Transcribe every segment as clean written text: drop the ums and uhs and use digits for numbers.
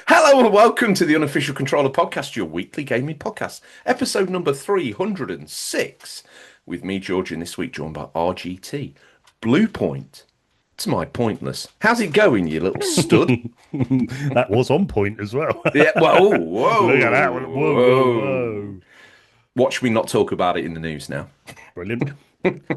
Hello and welcome to the Unofficial Controller Podcast, your weekly gaming podcast, episode number 306. With me, George, and this week joined by RGT. Blue Point. It's my pointless. How's it going, you little stud? That was on point as well. Yeah, whoa, whoa. Look at that one. Whoa. Watch me not talk about it in the news now. Brilliant.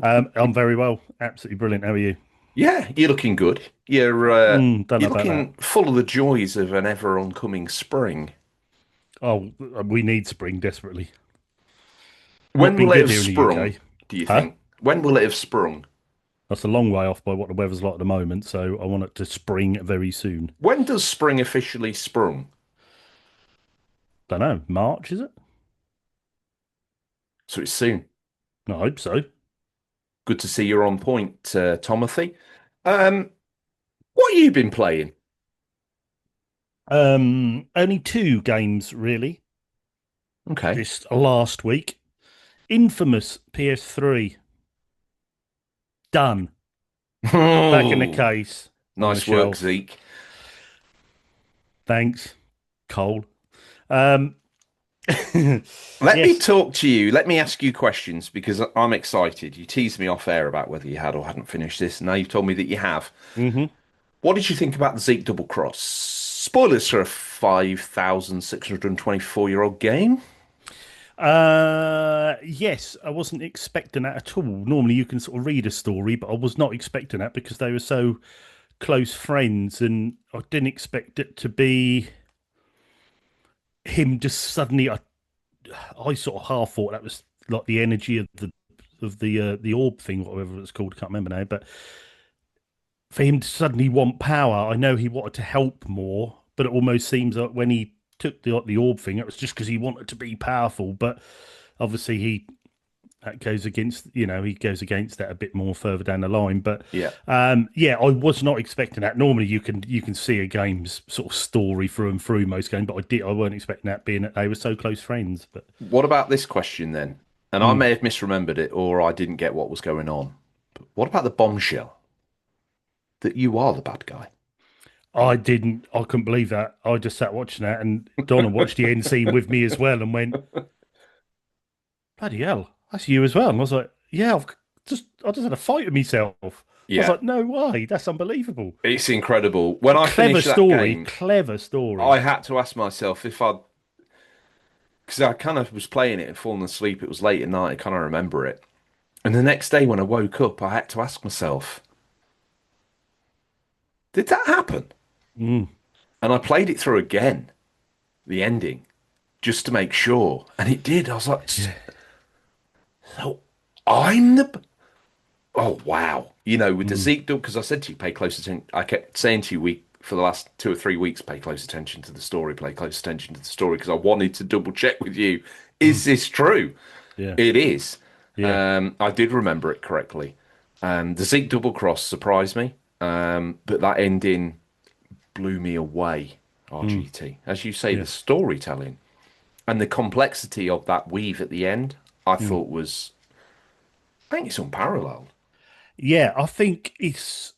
I'm very well. Absolutely brilliant. How are you? Yeah, you're looking good. You're Don't know you're about looking full of the joys of an ever oncoming spring. Oh, we need spring desperately. When Not been will it good have here in the sprung, UK. do you think? When will it have sprung? That's a long way off by what the weather's like at the moment, so I want it to spring very soon. When does spring officially sprung? Don't know. March, is it? So it's soon. I hope so. Good to see you're on point, Tomothy. What have you been playing? Only two games, really, Okay. this last week. Infamous PS3. Done. Back in the case. Nice work, Zeke. Thanks, Cole. Let me talk to you. Let me ask you questions because I'm excited. You teased me off air about whether you had or hadn't finished this. Now you've told me that you have. Mm-hmm. What did you think about the Zeke Double Cross? Spoilers for a 5,624-year-old game. Yes, I wasn't expecting that at all. Normally you can sort of read a story, but I was not expecting that because they were so close friends, and I didn't expect it to be him just suddenly. I sort of half thought that was like the energy of the orb thing, whatever it's called. I can't remember now, but for him to suddenly want power, I know he wanted to help more, but it almost seems like when he took the orb thing, it was just because he wanted to be powerful. But obviously that goes against he goes against that a bit more further down the line. But Yeah. I was not expecting that. Normally you can see a game's sort of story through and through most games, but I weren't expecting that, being that they were so close friends. But What about this question then? And I may have misremembered it or I didn't get what was going on. But what about the bombshell? That you are the bad guy. I couldn't believe that. I just sat watching that, and Donna watched the end scene with me as well and went, bloody hell, that's you as well. And I was like, yeah, I just had a fight with myself. I was like, no way, that's unbelievable. It's incredible. When I finished that game, clever story. I had to ask myself because I kind of was playing it and falling asleep. It was late at night. I kind of remember it. And the next day when I woke up, I had to ask myself, did that happen? Mm. And I played it through again, the ending, just to make sure. And it did. I was like, so I'm the... Oh, wow. With the Zeke, because I said to you, pay close attention. I kept saying to you, for the last 2 or 3 weeks, pay close attention to the story, pay close attention to the story, because I wanted to double check with you. Is this true? Yeah. It is. Yeah. I did remember it correctly. The Zeke double cross surprised me, but that ending blew me away, RGT. As you say, the storytelling and the complexity of that weave at the end, I thought I think it's unparalleled. Yeah, I think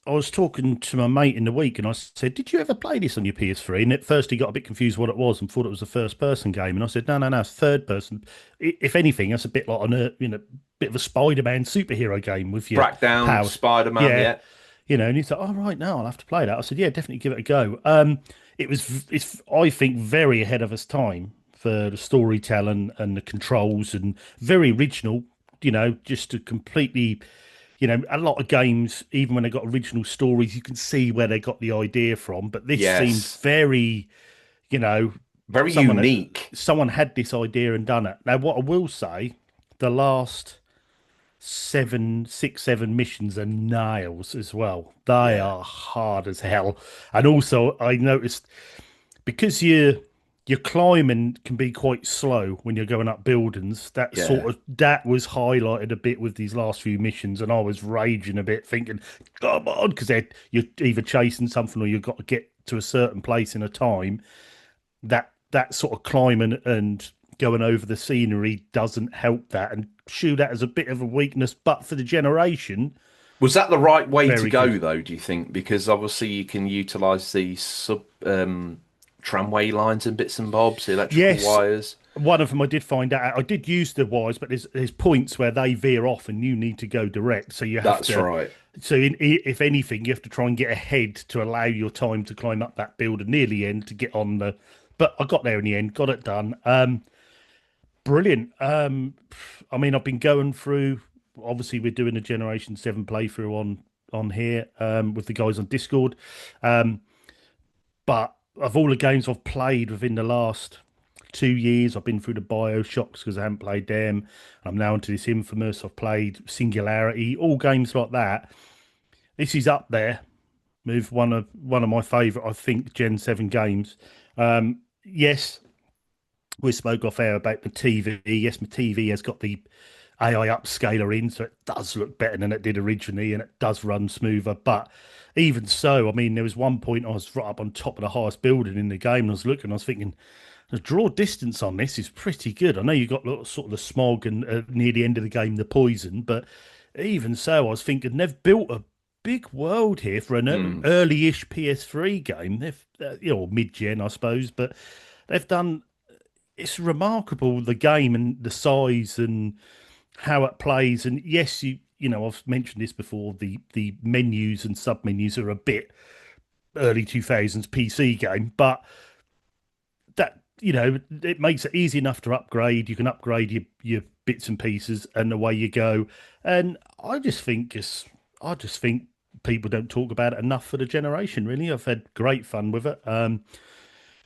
I was talking to my mate in the week and I said, did you ever play this on your PS3? And at first he got a bit confused what it was and thought it was a first person game. And I said, no, it's third person. If anything, that's a bit like bit of a Spider-Man superhero game with your Crackdown, powers. Spider-Man, yeah. And he's like, oh, right, no, I'll have to play that. I said, yeah, definitely give it a go. It's I think, very ahead of its time for the storytelling and the controls, and very original, just to completely, a lot of games, even when they got original stories, you can see where they got the idea from. But this seems very, very unique. Someone had this idea and done it. Now, what I will say, the last 7 missions are nails as well. They are hard as hell. And also I noticed, because you're your climbing can be quite slow when you're going up buildings. Yeah. That was highlighted a bit with these last few missions, and I was raging a bit, thinking, "Come on," because you're either chasing something or you've got to get to a certain place in a time. That sort of climbing and going over the scenery doesn't help that, and shoot that as a bit of a weakness. But for the generation, Was that the right way to very good. go, though, do you think? Because obviously you can utilize the tramway lines and bits and bobs, the electrical Yes, wires. one of them I did find out. I did use the wires, but there's points where they veer off and you need to go direct. So you have That's to. right. So if anything, you have to try and get ahead to allow your time to climb up that building near the end to get on the. But I got there in the end, got it done. Brilliant. I mean, I've been going through. Obviously, we're doing a Generation 7 playthrough on here with the guys on Discord. Um, but of all the games I've played within the last 2 years, I've been through the Bioshocks because I haven't played them. I'm now into this Infamous. I've played Singularity, all games like that. This is up there with one of my favourite, I think, Gen 7 games. Yes, we spoke off air about the TV. Yes, my TV has got the AI upscaler in, so it does look better than it did originally, and it does run smoother. But even so, I mean, there was one point I was right up on top of the highest building in the game, and I was looking, I was thinking, the draw distance on this is pretty good. I know you got sort of the smog and near the end of the game, the poison, but even so, I was thinking they've built a big world here for an Hmm. early-ish PS3 game. They've, mid-gen, I suppose, but they've done. It's remarkable the game and the size and how it plays. And yes, I've mentioned this before. The menus and sub menus are a bit early 2000s PC game, but that it makes it easy enough to upgrade. You can upgrade your bits and pieces, and away you go. And I just think people don't talk about it enough for the generation. Really, I've had great fun with it.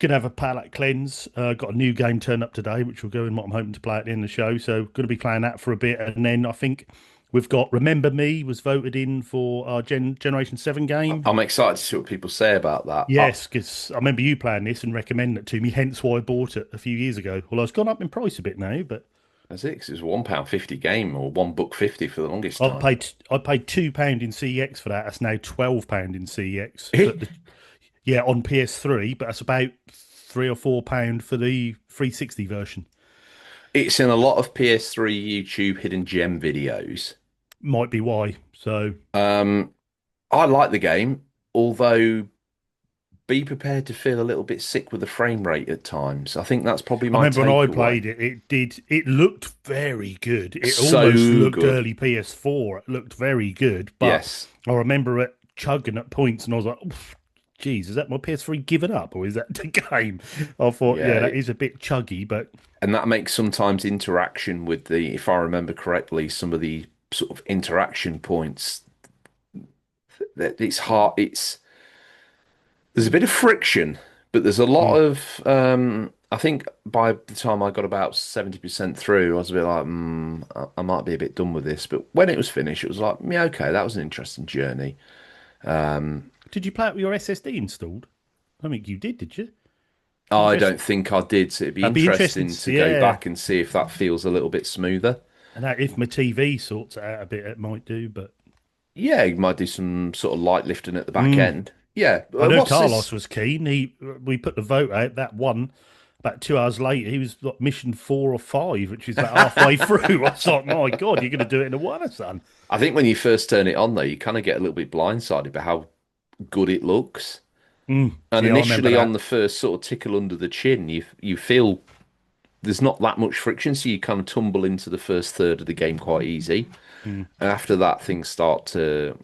Gonna have a palate cleanse. Got a new game turned up today, which will go in what I'm hoping to play at the end of the show. So going to be playing that for a bit, and then I think we've got Remember Me was voted in for our Generation 7 game. I'm excited to see what people say about that. Yes, because I remember you playing this and recommending it to me, hence why I bought it a few years ago. Well, it's gone up in price a bit now, but That's it, 'cause it was £1.50 game or £1.50 for the longest I time. paid I paid £2 in CEX for that. That's now £12 in CEX. But yeah, on PS3, but that's about £3 or £4 for the 360 version. It's in a lot of PS3 YouTube hidden gem videos. Might be why. So Um, I like the game, although be prepared to feel a little bit sick with the frame rate at times. I think that's probably I my remember when I takeaway. played it, it looked very good. It almost So looked good. early PS4. It looked very good, but Yes. I remember it chugging at points, and I was like, "Oof, geez, is that my PS3 giving up, or is that the game?" I thought, yeah, Yeah. that is a bit chuggy, but And that makes sometimes interaction with the, if I remember correctly, some of the sort of interaction points that it's hard. There's a bit of friction, but there's a lot mm, of I think by the time I got about 70% through, I was a bit like, I might be a bit done with this. But when it was finished, it was like, yeah, okay, that was an interesting journey. did you play it with your SSD installed? I think you did you? I Interest. don't think I did, so it'd be That'd be interesting to interesting to see, go yeah. back and see if that feels a little bit smoother. And that, if my TV sorts it out a bit, it might do, but. Yeah, you might do some sort of light lifting at the back Mm. end. Yeah, I know what's Carlos this? was keen. We put the vote out. That one about 2 hours later, he was like mission 4 or 5, which is about halfway through. I was like, my God, you're going to do it in a while, son. I think when you first turn it on, though, you kind of get a little bit blindsided by how good it looks. And Yeah, I remember initially, on that. the first sort of tickle under the chin, you feel there's not that much friction, so you kind of tumble into the first third of the game quite easy. Mm, And after that, things start to,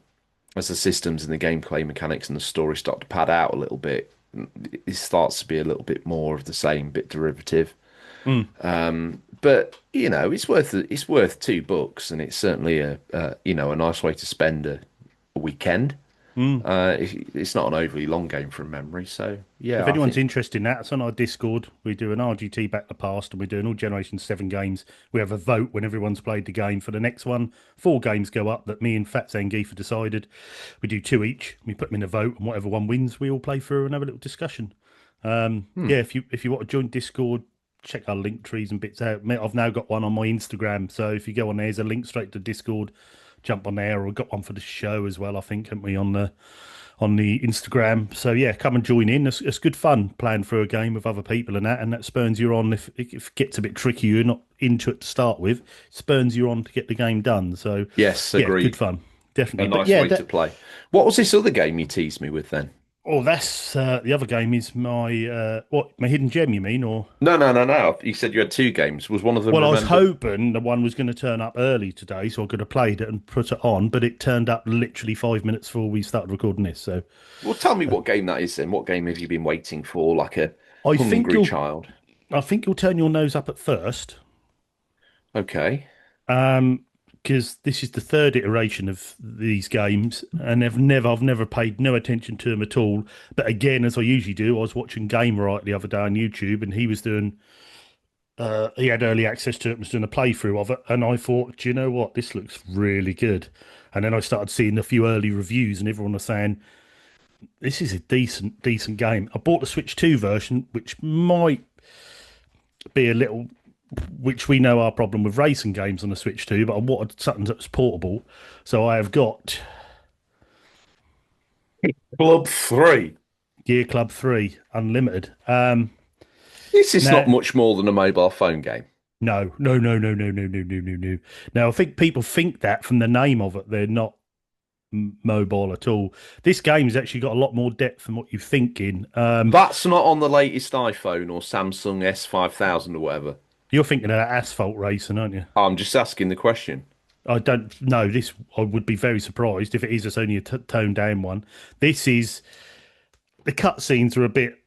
as the systems and the gameplay mechanics and the story start to pad out a little bit, it starts to be a little bit more of the same, bit derivative. mm, But it's worth £2, and it's certainly a nice way to spend a weekend. mm. It's not an overly long game from memory, so If yeah, I anyone's think interested in that, it's on our Discord. We do an RGT back the past, and we're doing all Generation 7 games. We have a vote when everyone's played the game for the next one. 4 games go up that me and Fat Zangief have decided. We do 2 each. We put them in a vote, and whatever one wins, we all play through and have a little discussion. Hmm. Yeah, if you want to join Discord, check our link trees and bits out. I've now got one on my Instagram, so if you go on there's a link straight to Discord. Jump on there, or we've got one for the show as well. I think, haven't we, on the Instagram? So yeah, come and join in. It's good fun playing through a game with other people and that spurns you on. If it gets a bit tricky, you're not into it to start with. Spurns you on to get the game done. So Yes, yeah, good agreed. fun, A definitely. But nice yeah, way to that. play. What was this other game you teased me with then? Oh, that's the other game is my hidden gem, you mean? Or No, no, no, no. You said you had two games. Was one of them well, I was Remember? hoping the one was going to turn up early today, so I could have played it and put it on, but it turned up literally 5 minutes before we started recording this. So Well, tell me what game that is then. What game have you been waiting for, like a I think hungry you'll child? I think you'll turn your nose up at first. Okay. Because this is the third iteration of these games, and I've never paid no attention to them at all. But again, as I usually do, I was watching Game Right the other day on YouTube, and he had early access to it, and was doing a playthrough of it, and I thought, do you know what, this looks really good. And then I started seeing a few early reviews, and everyone was saying this is a decent game. I bought the Switch 2 version, which might be a little which we know our problem with racing games on the Switch 2, but I wanted something that's portable. So I have got Club 3. Gear Club 3 Unlimited. This is not Now, much more than a mobile phone game. no, no, no, no, no, no, no, no, no, no. Now, I think people think that from the name of it, they're not mobile at all. This game's actually got a lot more depth than what you're thinking. That's not on the latest iPhone or Samsung S5000 or whatever. You're thinking of asphalt racing, aren't you? I'm just asking the question. I don't know. This I would be very surprised if it is. It's only a toned down one. This is the cutscenes are a bit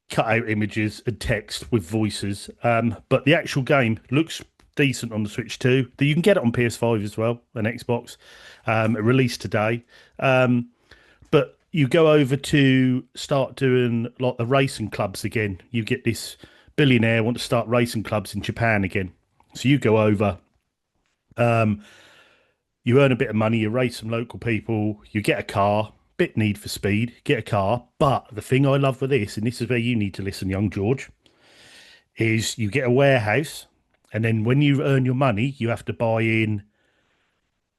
cut out images and text with voices. But the actual game looks decent on the Switch too. You can get it on PS5 as well and Xbox. It released today. But you go over to start doing like the racing clubs again. You get this billionaire want to start racing clubs in Japan again. So you go over, you earn a bit of money, you race some local people, you get a car, bit Need for Speed, get a car. But the thing I love with this, and this is where you need to listen, young George, is you get a warehouse, and then when you earn your money, you have to buy in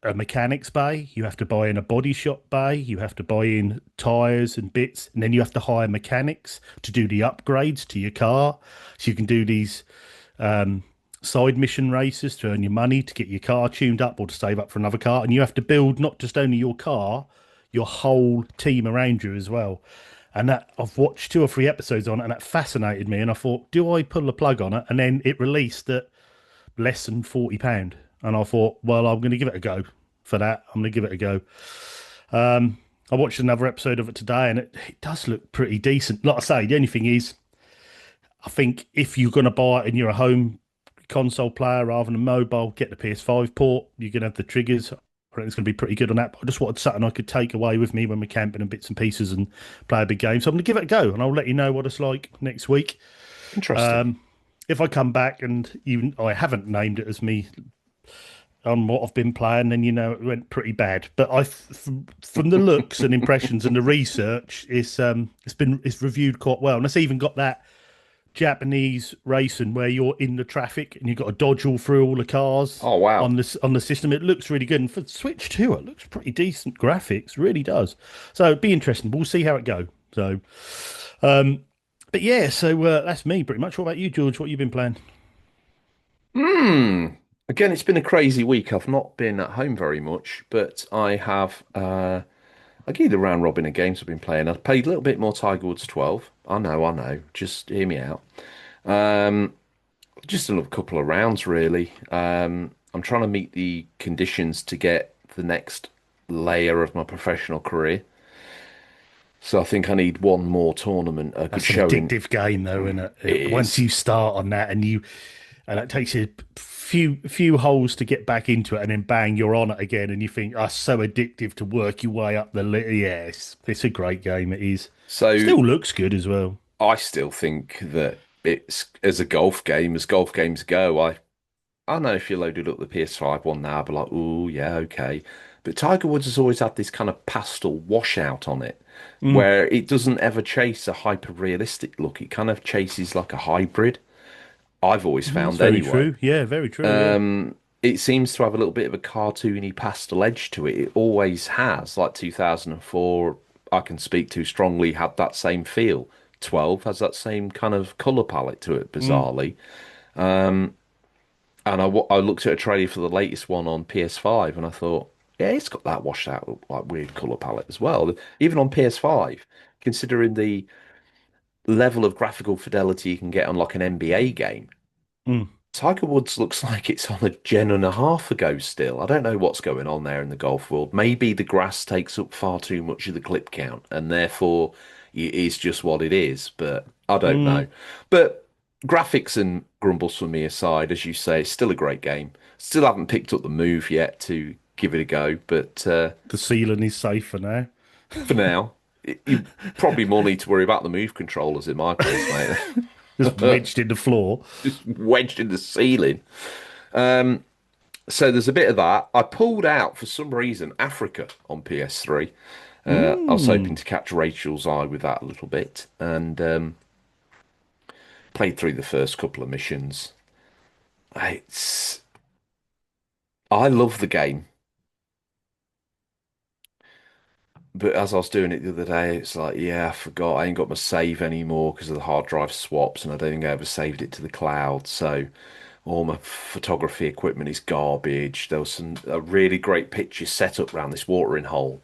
a mechanics bay, you have to buy in a body shop bay, you have to buy in tires and bits, and then you have to hire mechanics to do the upgrades to your car. So you can do these side mission races to earn your money to get your car tuned up or to save up for another car. And you have to build not just only your car, your whole team around you as well. And that I've watched 2 or 3 episodes on it, and that fascinated me. And I thought, do I pull the plug on it? And then it released at less than £40. And I thought, well, I'm going to give it a go for that. I'm going to give it a go. I watched another episode of it today, and it does look pretty decent. Like I say, the only thing is, I think if you're going to buy it and you're a home console player rather than a mobile, get the PS5 port. You're going to have the triggers. I think it's going to be pretty good on that. But I just wanted something I could take away with me when we're camping and bits and pieces and play a big game. So I'm going to give it a go, and I'll let you know what it's like next week. Interesting. If I come back and even I haven't named it as me on what I've been playing, then you know it went pretty bad. But from the looks and impressions and the research, it's reviewed quite well, and it's even got that Japanese racing where you're in the traffic and you've got to dodge all through all the cars Oh, wow. on the system. It looks really good, and for Switch 2, it looks pretty decent graphics, really does. So it'd be interesting. We'll see how it goes. So, but yeah, so that's me pretty much. What about you, George? What you been playing? Hmm. Again, it's been a crazy week. I've not been at home very much, but I have I give you the round robin of games I've been playing. I've played a little bit more Tiger Woods 12. I know, I know. Just hear me out. Um, just a couple of rounds, really. I'm trying to meet the conditions to get the next layer of my professional career. So I think I need one more tournament, a good That's an showing. addictive game, though, isn't it? It Once is. you start on that, and it takes you a few holes to get back into it, and then bang, you're on it again, and you think, "Oh, so addictive to work your way up the list." Yes, it's a great game. It is. So Still looks good as well. I still think that it's as a golf game, as golf games go. I know if you loaded up the PS5 one now, I'd be like, oh yeah, okay. But Tiger Woods has always had this kind of pastel washout on it, Mm. where it doesn't ever chase a hyper realistic look. It kind of chases like a hybrid. I've always That's found very anyway. true. Yeah, very true. Yeah. It seems to have a little bit of a cartoony pastel edge to it. It always has. Like 2004, I can speak to strongly, had that same feel. 12 has that same kind of color palette to it, Mm. bizarrely. And I looked at a trailer for the latest one on PS5, and I thought, yeah, it's got that washed out like weird color palette as well. Even on PS5, considering the level of graphical fidelity you can get on like an NBA game. Mm. Tiger Woods looks like it's on a gen and a half ago still. I don't know what's going on there in the golf world. Maybe the grass takes up far too much of the clip count and therefore it is just what it is, but I don't know. Mm. But graphics and grumbles from me aside, as you say, it's still a great game. Still haven't picked up the move yet to give it a go, but The ceiling is safer now. for now, you probably more need to worry about the move controllers in my case, mate. Just wedged in the floor. Just wedged in the ceiling. So there's a bit of that. I pulled out for some reason Africa on PS3. I was hoping Mm. to catch Rachel's eye with that a little bit, and played through the first couple of missions. It's I love the game, but as I was doing it the other day, it's like, yeah, I forgot I ain't got my save anymore because of the hard drive swaps, and I don't think I ever saved it to the cloud. So all my photography equipment is garbage. There was some a really great picture set up around this watering hole.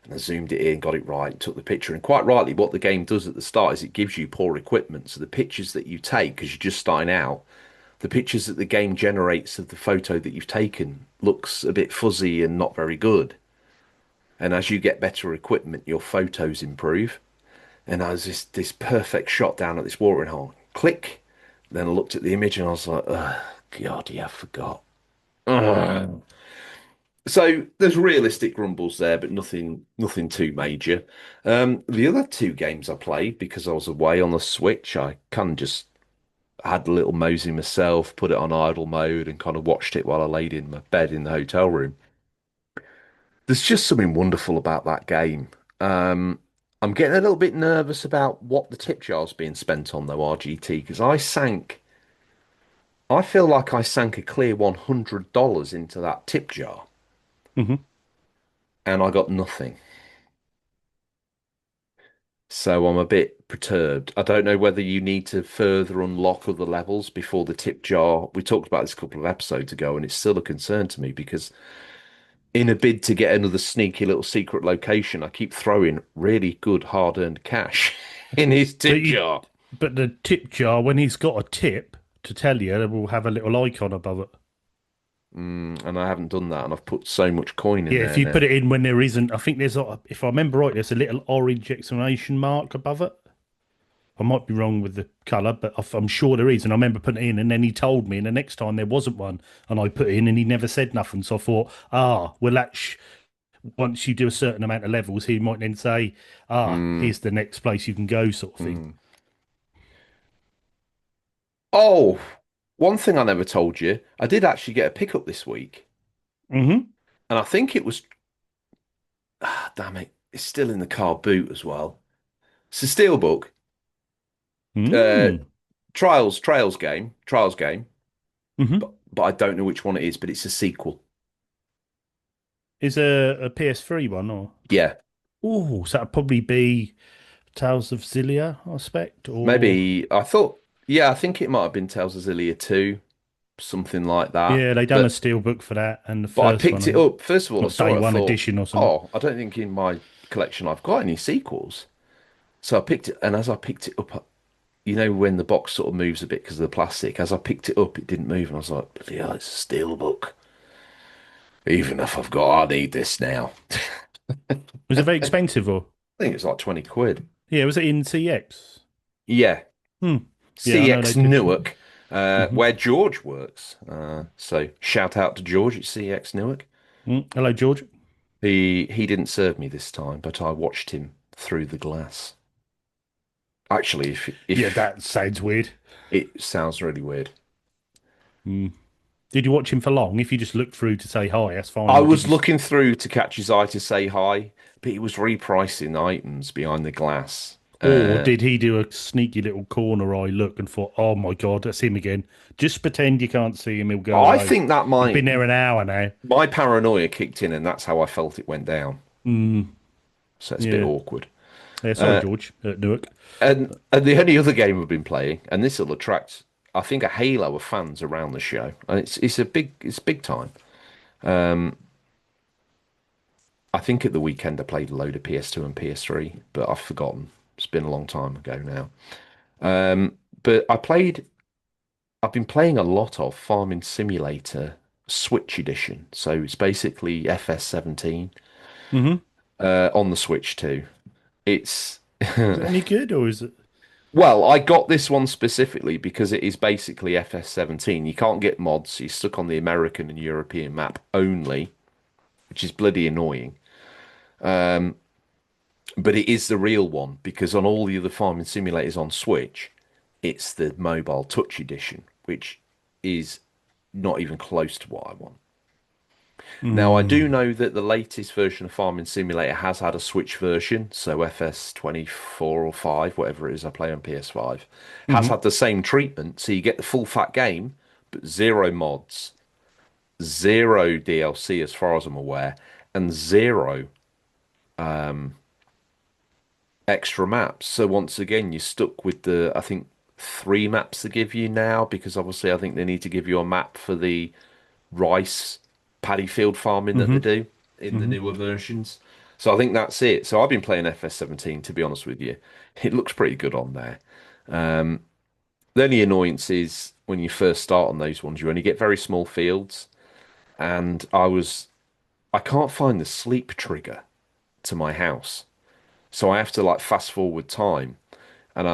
And I zoomed it in, got it right, took the picture. And quite rightly, what the game does at the start is it gives you poor equipment. So the pictures that you take, because you're just starting out, the pictures that the game generates of the photo that you've taken looks a bit fuzzy and not very good. And as you get better equipment, your photos improve. And I was this perfect shot down at this watering hole. Click. Then I looked at the image and I was like, oh, God, yeah, I forgot. Ugh. So there's realistic grumbles there, but nothing too major. The other two games I played because I was away on the Switch, I kind of just had a little mosey myself, put it on idle mode, and kind of watched it while I laid in my bed in the hotel room. There's just something wonderful about that game. Um, I'm getting a little bit nervous about what the tip jar's being spent on though, RGT, because I feel like I sank a clear $100 into that tip jar, Hmm. and I got nothing. So I'm a bit perturbed. I don't know whether you need to further unlock other levels before the tip jar. We talked about this a couple of episodes ago, and it's still a concern to me because in a bid to get another sneaky little secret location, I keep throwing really good hard-earned cash in his But tip you, jar. but the tip jar, when he's got a tip to tell you, it will have a little icon above it. And I haven't done that, and I've put so much coin in Yeah, there if you put now. it in when there isn't, I think there's, if I remember right, there's a little orange exclamation mark above it. I might be wrong with the colour, but I'm sure there is. And I remember putting it in, and then he told me, and the next time there wasn't one, and I put it in, and he never said nothing. So I thought, well, once you do a certain amount of levels, he might then say, Mm, here's the next place you can go, sort of thing. mm. Oh, one thing I never told you, I did actually get a pickup this week, Hmm. and I think it was, damn it, it's still in the car boot as well. It's a steelbook. uh, Mm. Trials game, Hmm. but I don't know which one it is, but it's a sequel. Is a PS3 one, or Yeah, oh, so that'd probably be Tales of Zillia, I expect, or maybe I thought, yeah, I think it might have been Tales of Zillia 2, something like that. yeah, they done a steelbook for that, and the But I first one, picked I it think, up. First of all, I what saw day it, I one thought, edition or something. oh, I don't think in my collection I've got any sequels. So I picked it, and as I picked it up, you know, when the box sort of moves a bit because of the plastic, as I picked it up, it didn't move, and I was like, bloody hell, it's a steelbook. Even if I've got, I need this now. Was it very expensive, or I think it's like 20 quid. yeah, was it in CX? Yeah, Hmm. Yeah, I know they CX did some. Newark, Hmm. where George works. So shout out to George at CX Newark. Hello, George. He didn't serve me this time, but I watched him through the glass. Actually, Yeah, if that sounds weird. it sounds really weird. Hmm. Did you watch him for long? If you just looked through to say hi, that's fine. I Or did was you, looking through to catch his eye to say hi, but he was repricing items behind the glass. or did he do a sneaky little corner eye look and thought, "Oh my God, that's him again"? Just pretend you can't see him. He'll go I away. think that He's been might there an hour now. my paranoia kicked in, and that's how I felt it went down. Mm, So it's a bit yeah. awkward. Yeah. Sorry, George. Newark. And the only other game we've been playing, and this will attract, I think, a halo of fans around the show, and it's big time. I think at the weekend I played a load of PS2 and PS3, but I've forgotten. It's been a long time ago now. But I've been playing a lot of Farming Simulator Switch edition. So it's basically FS17 Hmm. on the Switch too. It's Is it any good or is it? well, I got this one specifically because it is basically FS17. You can't get mods. You're stuck on the American and European map only, which is bloody annoying. But it is the real one because on all the other farming simulators on Switch, it's the mobile touch edition, which is not even close to what I want. Now, I do Mm, know that the latest version of Farming Simulator has had a Switch version, so FS24 or 5, whatever it is I play on PS5, has hmm. had the same treatment. So you get the full fat game, but zero mods, zero DLC as far as I'm aware, and zero extra maps. So once again, you're stuck with the, I think, three maps they give you now, because obviously I think they need to give you a map for the rice paddy field farming that they Hmm. do in the Hmm. newer versions. So I think that's it. So I've been playing FS17 to be honest with you. It looks pretty good on there. The only annoyance is when you first start on those ones, you only get very small fields. And I can't find the sleep trigger to my house. So I have to like fast forward time. And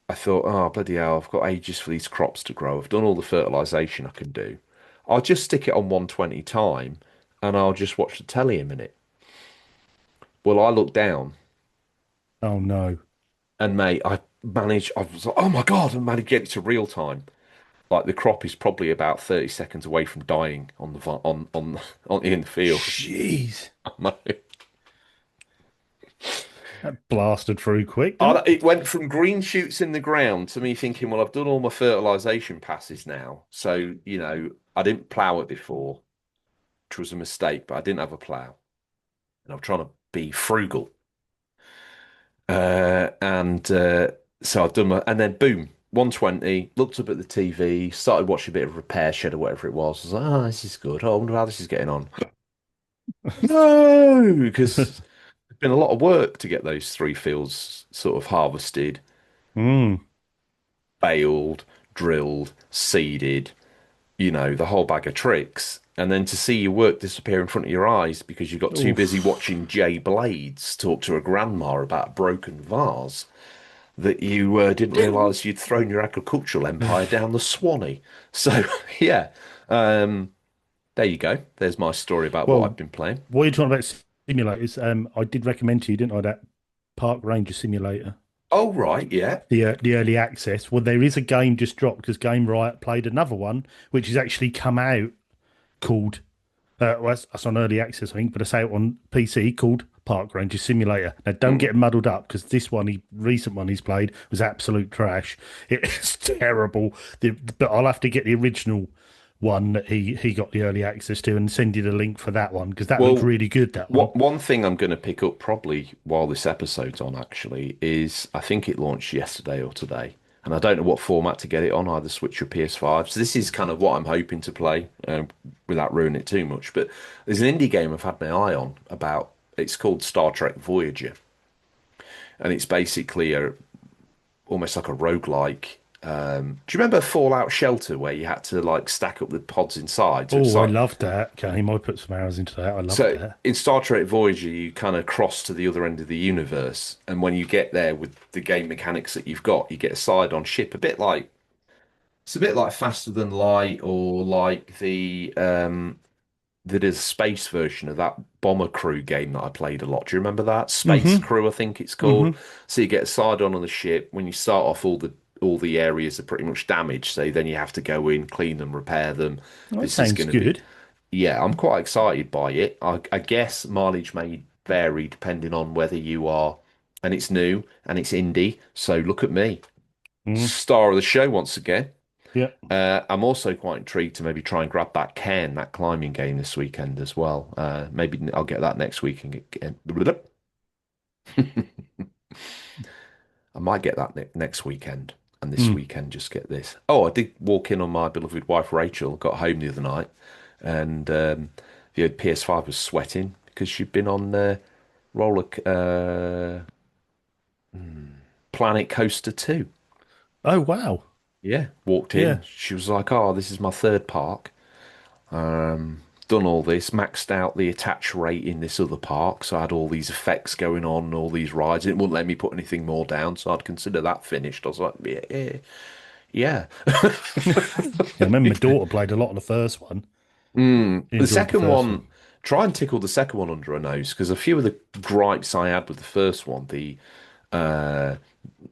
I thought, oh, bloody hell, I've got ages for these crops to grow. I've done all the fertilization I can do. I'll just stick it on 120 time and I'll just watch the telly a minute. Well, I looked down Oh no. and mate, I was like, oh my God, I managed to get it to real time. Like the crop is probably about 30 seconds away from dying on on in the field. Jeez. I know. That blasted through quick, didn't it? It went from green shoots in the ground to me thinking, well, I've done all my fertilization passes now. So, I didn't plow it before, which was a mistake, but I didn't have a plow. And I'm trying to be frugal. And so I've done and then boom, 120, looked up at the TV, started watching a bit of Repair Shed or whatever it was. I was like, oh, this is good. Oh, I wonder how this is getting on. No, because there's been a lot of work to get those three fields sort of harvested, Mm. baled, drilled, seeded, the whole bag of tricks. And then to see your work disappear in front of your eyes because you got too busy Oof. watching Jay Blades talk to a grandma about a broken vase that you didn't realise you'd thrown your agricultural empire down the Swanee. So, yeah, um, there you go. There's my story about what I've Well, been playing. while you're talking about simulators, I did recommend to you, didn't I, that Park Ranger Simulator, Oh, right, yeah. the early access. Well, there is a game just dropped because Game Riot played another one, which has actually come out called well, that's on early access, I think, but it's out on PC called Park Ranger Simulator. Now, don't Hmm. get muddled up because this one, recent one he's played was absolute trash. It's terrible. But I'll have to get the original one that he got the early access to and send you the link for that one because that looked Well, really good. That one. one thing I'm going to pick up probably while this episode's on actually is I think it launched yesterday or today, and I don't know what format to get it on, either Switch or PS5. So this is kind of what I'm hoping to play without ruining it too much. But there's an indie game I've had my eye on about. It's called Star Trek Voyager, and it's basically a almost like a roguelike. Do you remember Fallout Shelter where you had to like stack up the pods inside? So it's Oh, I like loved that game. I put some hours into that. I loved so that. in Star Trek Voyager, you kind of cross to the other end of the universe, and when you get there with the game mechanics that you've got, you get a side-on ship, a bit like it's a bit like Faster Than Light, or like the space version of that Bomber Crew game that I played a lot. Do you remember that? Space Mm-hmm. Crew, I think it's called. Mm-hmm. So you get a side-on the ship when you start off. All the all the areas are pretty much damaged. So then you have to go in, clean them, repair them. Oh, that This is sounds going to be, good. yeah, I'm quite excited by it. I guess mileage may vary depending on whether you are, and it's new and it's indie. So look at me, Mm, star of the show once again. yeah. I'm also quite intrigued to maybe try and grab that Cairn, that climbing game this weekend as well. Maybe I'll get that next week and I might get that next weekend, and this Mm. weekend just get this. Oh, I did walk in on my beloved wife Rachel. Got home the other night, and the old PS5 was sweating because she'd been on roller Planet Coaster 2. Oh, wow. Yeah, walked Yeah. in. She was like, "Oh, this is my third park. Done all this, maxed out the attach rate in this other park, so I had all these effects going on, all these rides. It wouldn't let me put anything more down, so I'd consider that finished." I was like, "Yeah, yeah." Yeah, I remember my daughter played a lot of the first one. She The enjoyed the second first one. one, try and tickle the second one under her nose because a few of the gripes I had with the first one, uh,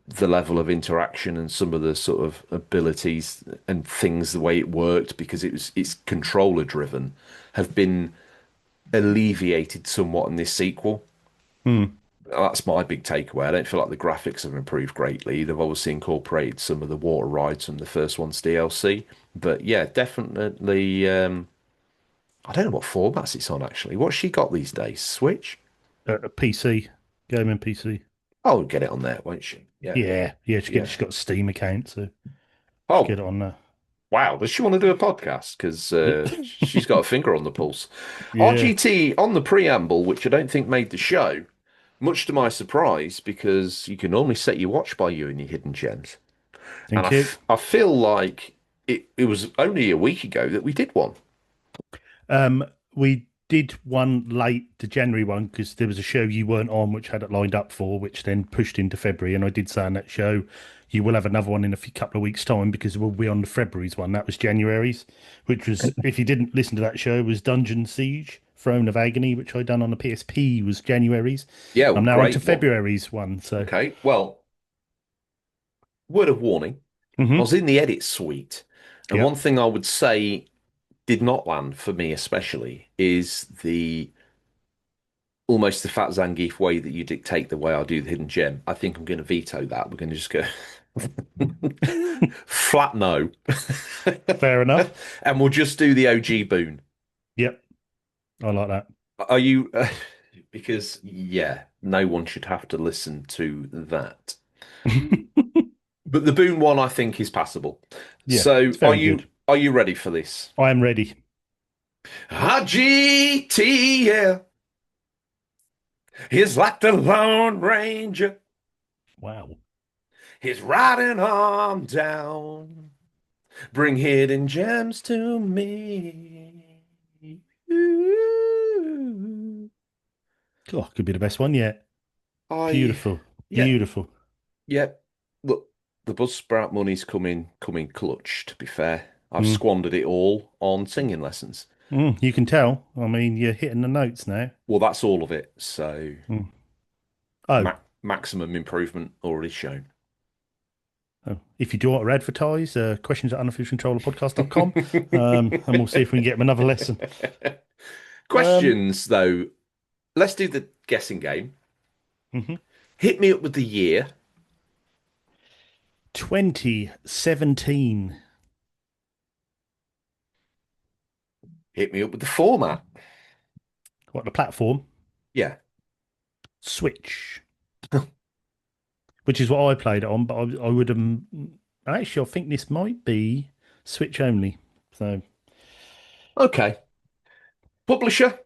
the level of interaction and some of the sort of abilities and things, the way it worked because it's controller driven, have been alleviated somewhat in this sequel. Hmm. That's my big takeaway. I don't feel like the graphics have improved greatly. They've obviously incorporated some of the water rides from the first one's DLC, but yeah, definitely. I don't know what formats it's on actually. What's she got these days? Switch? A PC, gaming PC. Oh, get it on there, won't she? Yeah, Yeah, yeah. yeah. She's got a Steam account, so she Oh, get it on there. wow. Does she want to do a podcast? Because Yeah, she's got a finger on the pulse. yeah. RGT on the preamble, which I don't think made the show, much to my surprise, because you can normally set your watch by you and your hidden gems. And Thank you. I feel like it was only a week ago that we did one. We did one late, the January one, because there was a show you weren't on, which had it lined up for, which then pushed into February. And I did say on that show, you will have another one in a few, couple of weeks' time because we'll be on the February's one. That was January's, which was, if you didn't listen to that show, was Dungeon Siege, Throne of Agony, which I done on the PSP, was January's. Yeah, I'm now on to great one. February's one. So, Okay, well, word of warning. I hmm was in the edit suite, and one yep. thing I would say did not land for me, especially, is the almost the Fat Zangief way that you dictate the way I do the hidden gem. I think I'm going to veto that. We're going to just go flat no, Fair enough. and we'll just do the OG boon. Yep. I like that. Are you? Because yeah, no one should have to listen to that. But the boon one, I think, is passable. Yeah, So, it's very good. are you ready for this? I am ready. GTL is like the Lone Ranger. Wow. He's riding on down. Bring hidden gems to me. Ooh. Oh, could be the best one yet. I, Beautiful. yeah, Beautiful. yeah. Look, the Buzzsprout money's coming clutch, to be fair. I've Mm. squandered it all on singing lessons. You can tell. I mean, you're hitting the notes now. Well, that's all of it. So, Mm. Oh, maximum improvement already shown. oh, if you do want to advertise, questions at unofficialcontrollerpodcast.com, and we'll see if we can get them another lesson. Um, Questions, though. Let's do the guessing game. mhm. Hit me up with the year. 2017. Hit me up with the format. What, the platform? Yeah. Switch, which is what I played it on, but I would have. Actually, I think this might be Switch only. So, Okay. Publisher.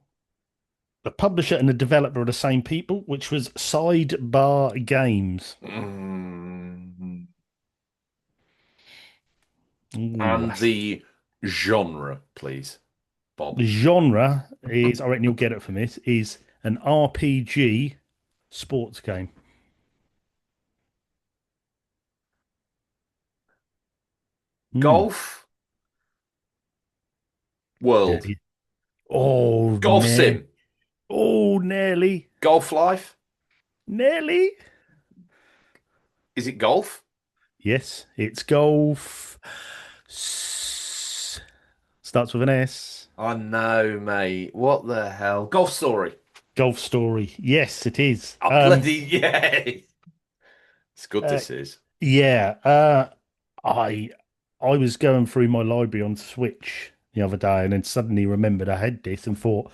the publisher and the developer are the same people, which was Sidebar Games. Mm, Ooh, and the genre, please, Bob. the genre is, I reckon you'll get it from this, is an RPG sports game. Hmm. Golf Yeah. World. Oh, Golf ne Sim. oh, nearly. Golf Life. Nearly. Is it golf? Yes, it's golf. Starts with an S. I know, mate. What the hell? Golf Story. Golf Story. Yes, it is. Oh, bloody yay! It's good, Uh, this is. yeah. I I was going through my library on Switch the other day, and then suddenly remembered I had this and thought,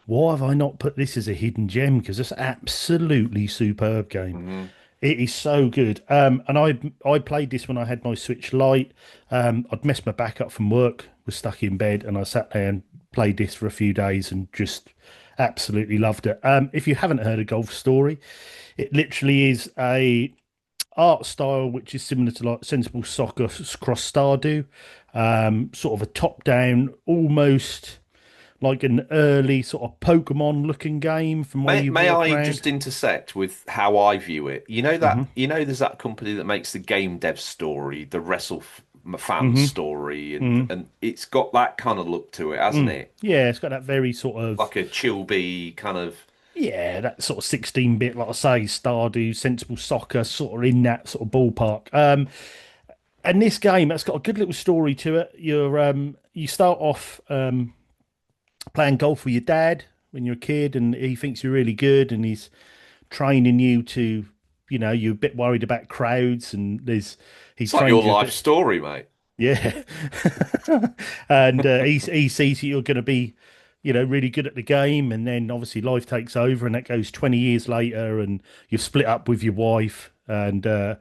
why have I not put this as a hidden gem? Because it's an absolutely superb game. Hmm. It is so good. And I played this when I had my Switch Lite. I'd messed my back up from work, was stuck in bed, and I sat there and played this for a few days and just absolutely loved it. If you haven't heard of Golf Story, it literally is a art style which is similar to like Sensible Soccer cross Stardew, sort of a top down, almost like an early sort of Pokemon looking game from where you May walk I around. just intersect with how I view it? Hmm. There's that company that makes the game dev story, the fan Hmm. story, and Hmm. it's got that kind of look to it, hasn't Mm. it? Yeah, it's got that very sort of Like a chillby kind of. yeah, that sort of 16-bit, like I say, Stardew, Sensible Soccer, sort of in that sort of ballpark. And this game, that's got a good little story to it. You start off playing golf with your dad when you're a kid, and he thinks you're really good, and he's training you to, you're a bit worried about crowds, and he It's like your trains you a life bit. story, mate. Yeah. And he sees that you're going to be, really good at the game. And then obviously life takes over, and that goes 20 years later, and you've split up with your wife, and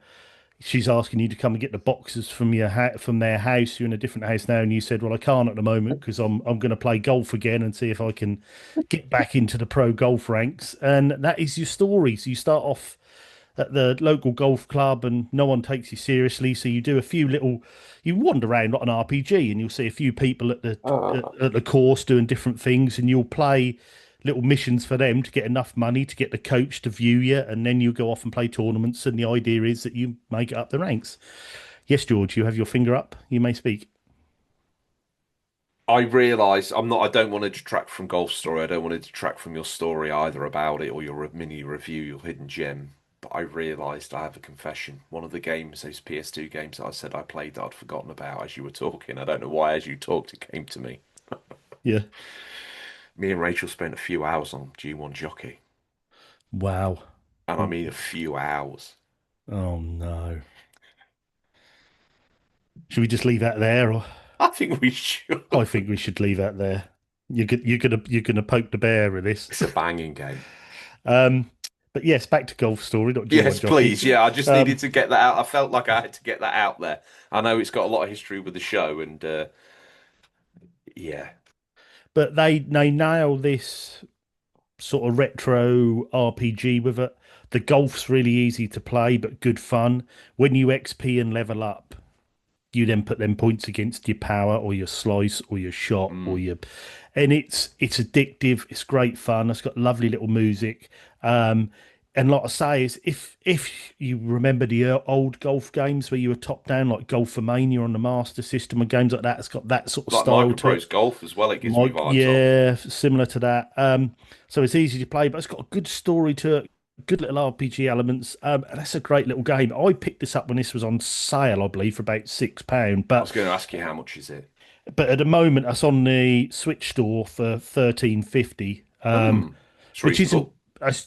she's asking you to come and get the boxes from from their house. You're in a different house now, and you said, "Well, I can't at the moment because I'm going to play golf again and see if I can get back into the pro golf ranks." And that is your story. So you start off at the local golf club and no one takes you seriously. So you do a few little, you wander around like an RPG and you'll see a few people at the course doing different things, and you'll play little missions for them to get enough money to get the coach to view you, and then you go off and play tournaments. And the idea is that you make it up the ranks. Yes, George, you have your finger up. You may speak. I realise I don't want to detract from Golf Story. I don't want to detract from your story either about it or your mini review, your hidden gem. But I realised I have a confession. One of the games, those PS2 games that I said I played that I'd forgotten about as you were talking. I don't know why, as you talked, it came to me. Yeah. Me and Rachel spent a few hours on G1 Jockey. Wow. And I mean a few hours. Oh no. Should we just leave that there, or I think we should. I think we should leave that there. You're gonna poke the bear with this. It's a banging game. Um, but yes, back to Golf Story, not Yes, G1 Jockey. please. Yeah, I just Um, needed to get that out. I felt like I had to get that out there. I know it's got a lot of history with the show, and yeah. but they nail this sort of retro RPG with it. The golf's really easy to play, but good fun. When you XP and level up, you then put them points against your power or your slice or your shot or Mm. your, and it's addictive. It's great fun. It's got lovely little music. And like I say, is if you remember the old golf games where you were top down, like Golfomania on the Master System and games like that, it's got that sort of Like style to Microprose it. Golf as well, it gives me Like, vibes of. yeah, similar to that. So it's easy to play, but it's got a good story to it, good little RPG elements. And that's a great little game. I picked this up when this was on sale, I believe, for about £6. I was going to ask you how much is it? But at the moment, that's on the Switch store for 13.50. Hmm. It's Which isn't. reasonable.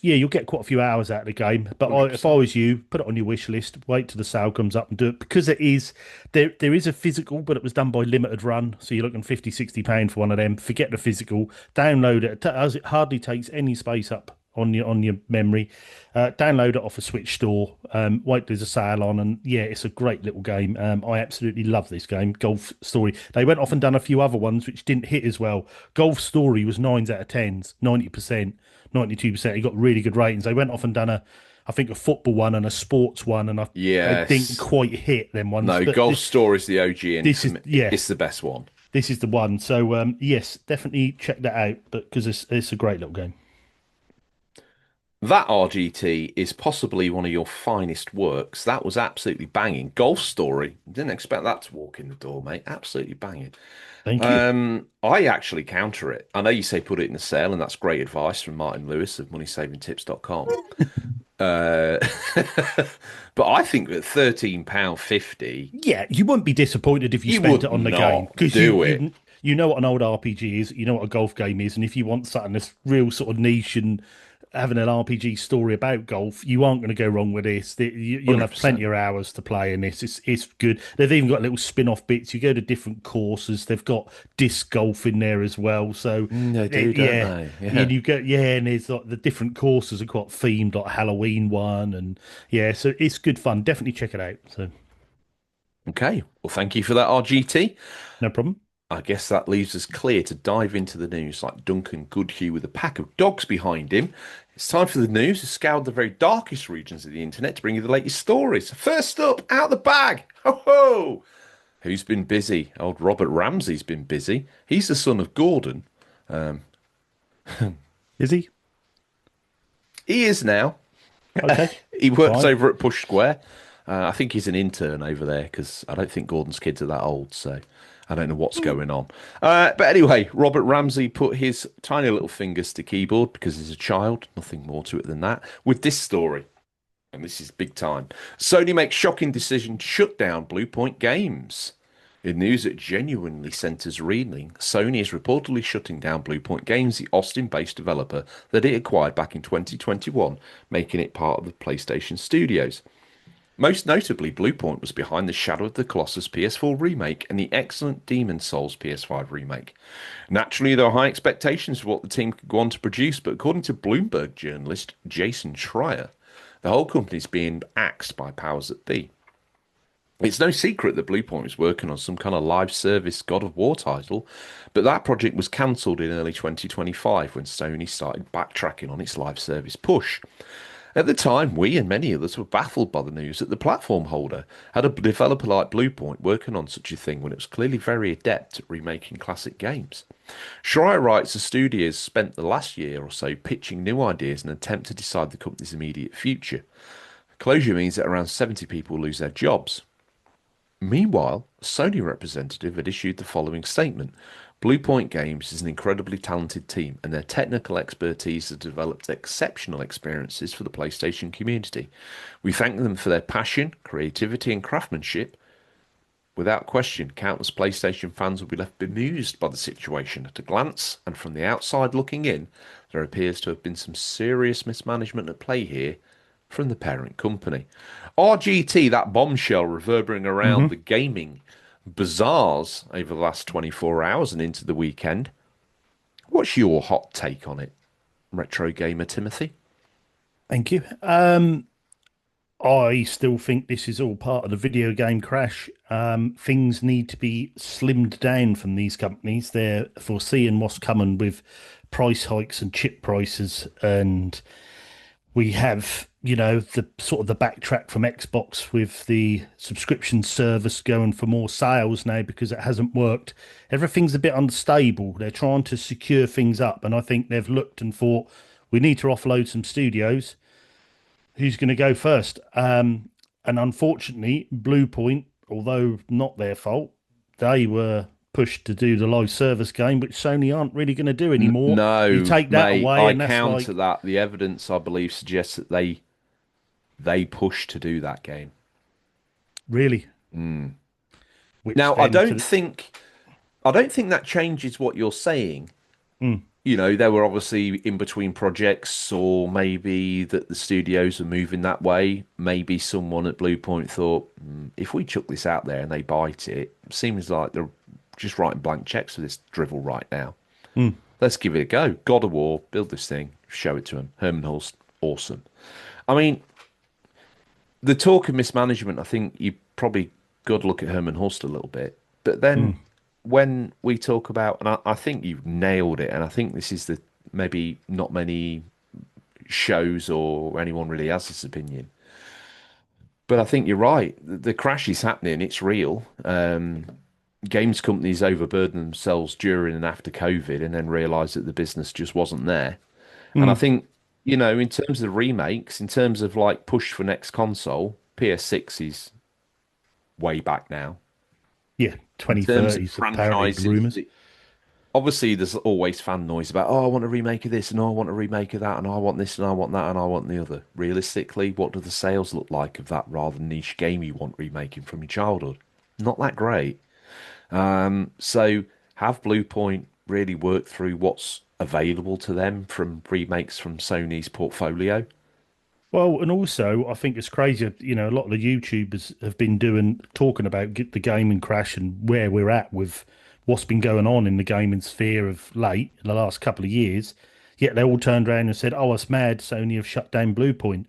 Yeah, you'll get quite a few hours out of the game. But if I 100%. was you, put it on your wish list. Wait till the sale comes up and do it, because it is there. There is a physical, but it was done by limited run, so you're looking 50, £60 for one of them. Forget the physical. Download it. It hardly takes any space up on your memory. Download it off a Switch store. Wait, there's a sale on, and yeah, it's a great little game. I absolutely love this game, Golf Story. They went off and done a few other ones which didn't hit as well. Golf Story was nines out of tens, 90%, 92%. He got really good ratings. They went off and done I think a football one and a sports one, and they didn't Yes. quite hit them ones. No, But Golf Store is the OG, and this for is me, yeah, it's the best one. this is the one. So yes, definitely check that out, but because it's a great little game. That RGT is possibly one of your finest works. That was absolutely banging. Golf Story. Didn't expect that to walk in the door, mate. Absolutely banging. Thank you. I actually counter it. I know you say put it in the sale, and that's great advice from Martin Lewis of moneysavingtips.com. Uh, but I think at £13.50, Yeah, you wouldn't be disappointed if you you spent it would on the game not because do it. you know what an old RPG is, you know what a golf game is, and if you want something that's real sort of niche and having an RPG story about golf, you aren't going to go wrong with this. You'll have plenty 100%. of hours to play in this. It's good. They've even got little spin-off bits. You go to different courses. They've got disc golf in there as well. So They do, don't yeah. they? Yeah, Yeah. you go, yeah, and there's like the different courses are quite themed, like Halloween one, and yeah, so it's good fun. Definitely check it out. So Okay. Well, thank you for that, RGT. no problem. I guess that leaves us clear to dive into the news like Duncan Goodhue with a pack of dogs behind him. It's time for the news to scour the very darkest regions of the internet to bring you the latest stories. First up, out the bag. Ho ho! Who's been busy? Old Robert Ramsey's been busy. He's the son of Gordon. Is he? He is now. Okay, He works fine. over at Push Square. I think he's an intern over there because I don't think Gordon's kids are that old, so I don't know what's going on. But anyway, Robert Ramsey put his tiny little fingers to keyboard because he's a child, nothing more to it than that, with this story. And this is big time. Sony makes shocking decision to shut down Blue Point Games. In news that genuinely centers reeling, Sony is reportedly shutting down Blue Point Games, the Austin-based developer that it acquired back in 2021, making it part of the PlayStation Studios. Most notably, Bluepoint was behind the Shadow of the Colossus PS4 remake and the excellent Demon's Souls PS5 remake. Naturally, there are high expectations for what the team could go on to produce, but according to Bloomberg journalist Jason Schreier, the whole company is being axed by powers that be. It's no secret that Bluepoint was working on some kind of live service God of War title, but that project was cancelled in early 2025 when Sony started backtracking on its live service push. At the time, we and many others were baffled by the news that the platform holder had a developer like Bluepoint working on such a thing when it was clearly very adept at remaking classic games. Schreier writes the studios spent the last year or so pitching new ideas in an attempt to decide the company's immediate future. Closure means that around 70 people lose their jobs. Meanwhile, a Sony representative had issued the following statement. Bluepoint Games is an incredibly talented team, and their technical expertise has developed exceptional experiences for the PlayStation community. We thank them for their passion, creativity, and craftsmanship. Without question, countless PlayStation fans will be left bemused by the situation. At a glance, and from the outside looking in, there appears to have been some serious mismanagement at play here from the parent company. RGT, that bombshell reverberating around the Hmm. gaming bazaars over the last 24 hours and into the weekend. What's your hot take on it, retro gamer Timothy? Thank you. I still think this is all part of the video game crash. Things need to be slimmed down from these companies. They're foreseeing what's coming with price hikes and chip prices, and we have, the sort of the backtrack from Xbox with the subscription service going for more sales now because it hasn't worked. Everything's a bit unstable. They're trying to secure things up, and I think they've looked and thought we need to offload some studios. Who's going to go first? And unfortunately, Bluepoint, although not their fault, they were pushed to do the live service game, which Sony aren't really going to do anymore. You No, take that mate, away, I and that's counter like, that. The evidence, I believe, suggests that they pushed to do that game. really, which Now, then to I don't think that changes what you're saying. mm, They were obviously in between projects, or maybe that the studios are moving that way. Maybe someone at Bluepoint thought, if we chuck this out there and they bite it, seems like they're just writing blank checks for this drivel right now. mm, Let's give it a go. God of War, build this thing, show it to him. Herman Hulst, awesome. I mean, the talk of mismanagement, I think you probably got to look at Herman Hulst a little bit. But then mm, when we talk about, and I think you've nailed it, and I think this is the maybe not many shows or anyone really has this opinion. But I think you're right. The crash is happening. It's real. Games companies overburden themselves during and after COVID and then realize that the business just wasn't there. And I mm, think, in terms of remakes, in terms of like push for next console, PS6 is way back now. yeah, In terms of 2030 is apparently the franchises, rumors. obviously there's always fan noise about, oh, I want a remake of this, and oh, I want a remake of that, and I want this, and I want that, and I want the other. Realistically, what do the sales look like of that rather niche game you want remaking from your childhood? Not that great. So have Bluepoint really worked through what's available to them from remakes from Sony's portfolio? Well, and also I think it's crazy. A lot of the YouTubers have been talking about the gaming crash and where we're at with what's been going on in the gaming sphere of late in the last couple of years. Yet they all turned around and said, "Oh, it's mad. Sony have shut down Bluepoint."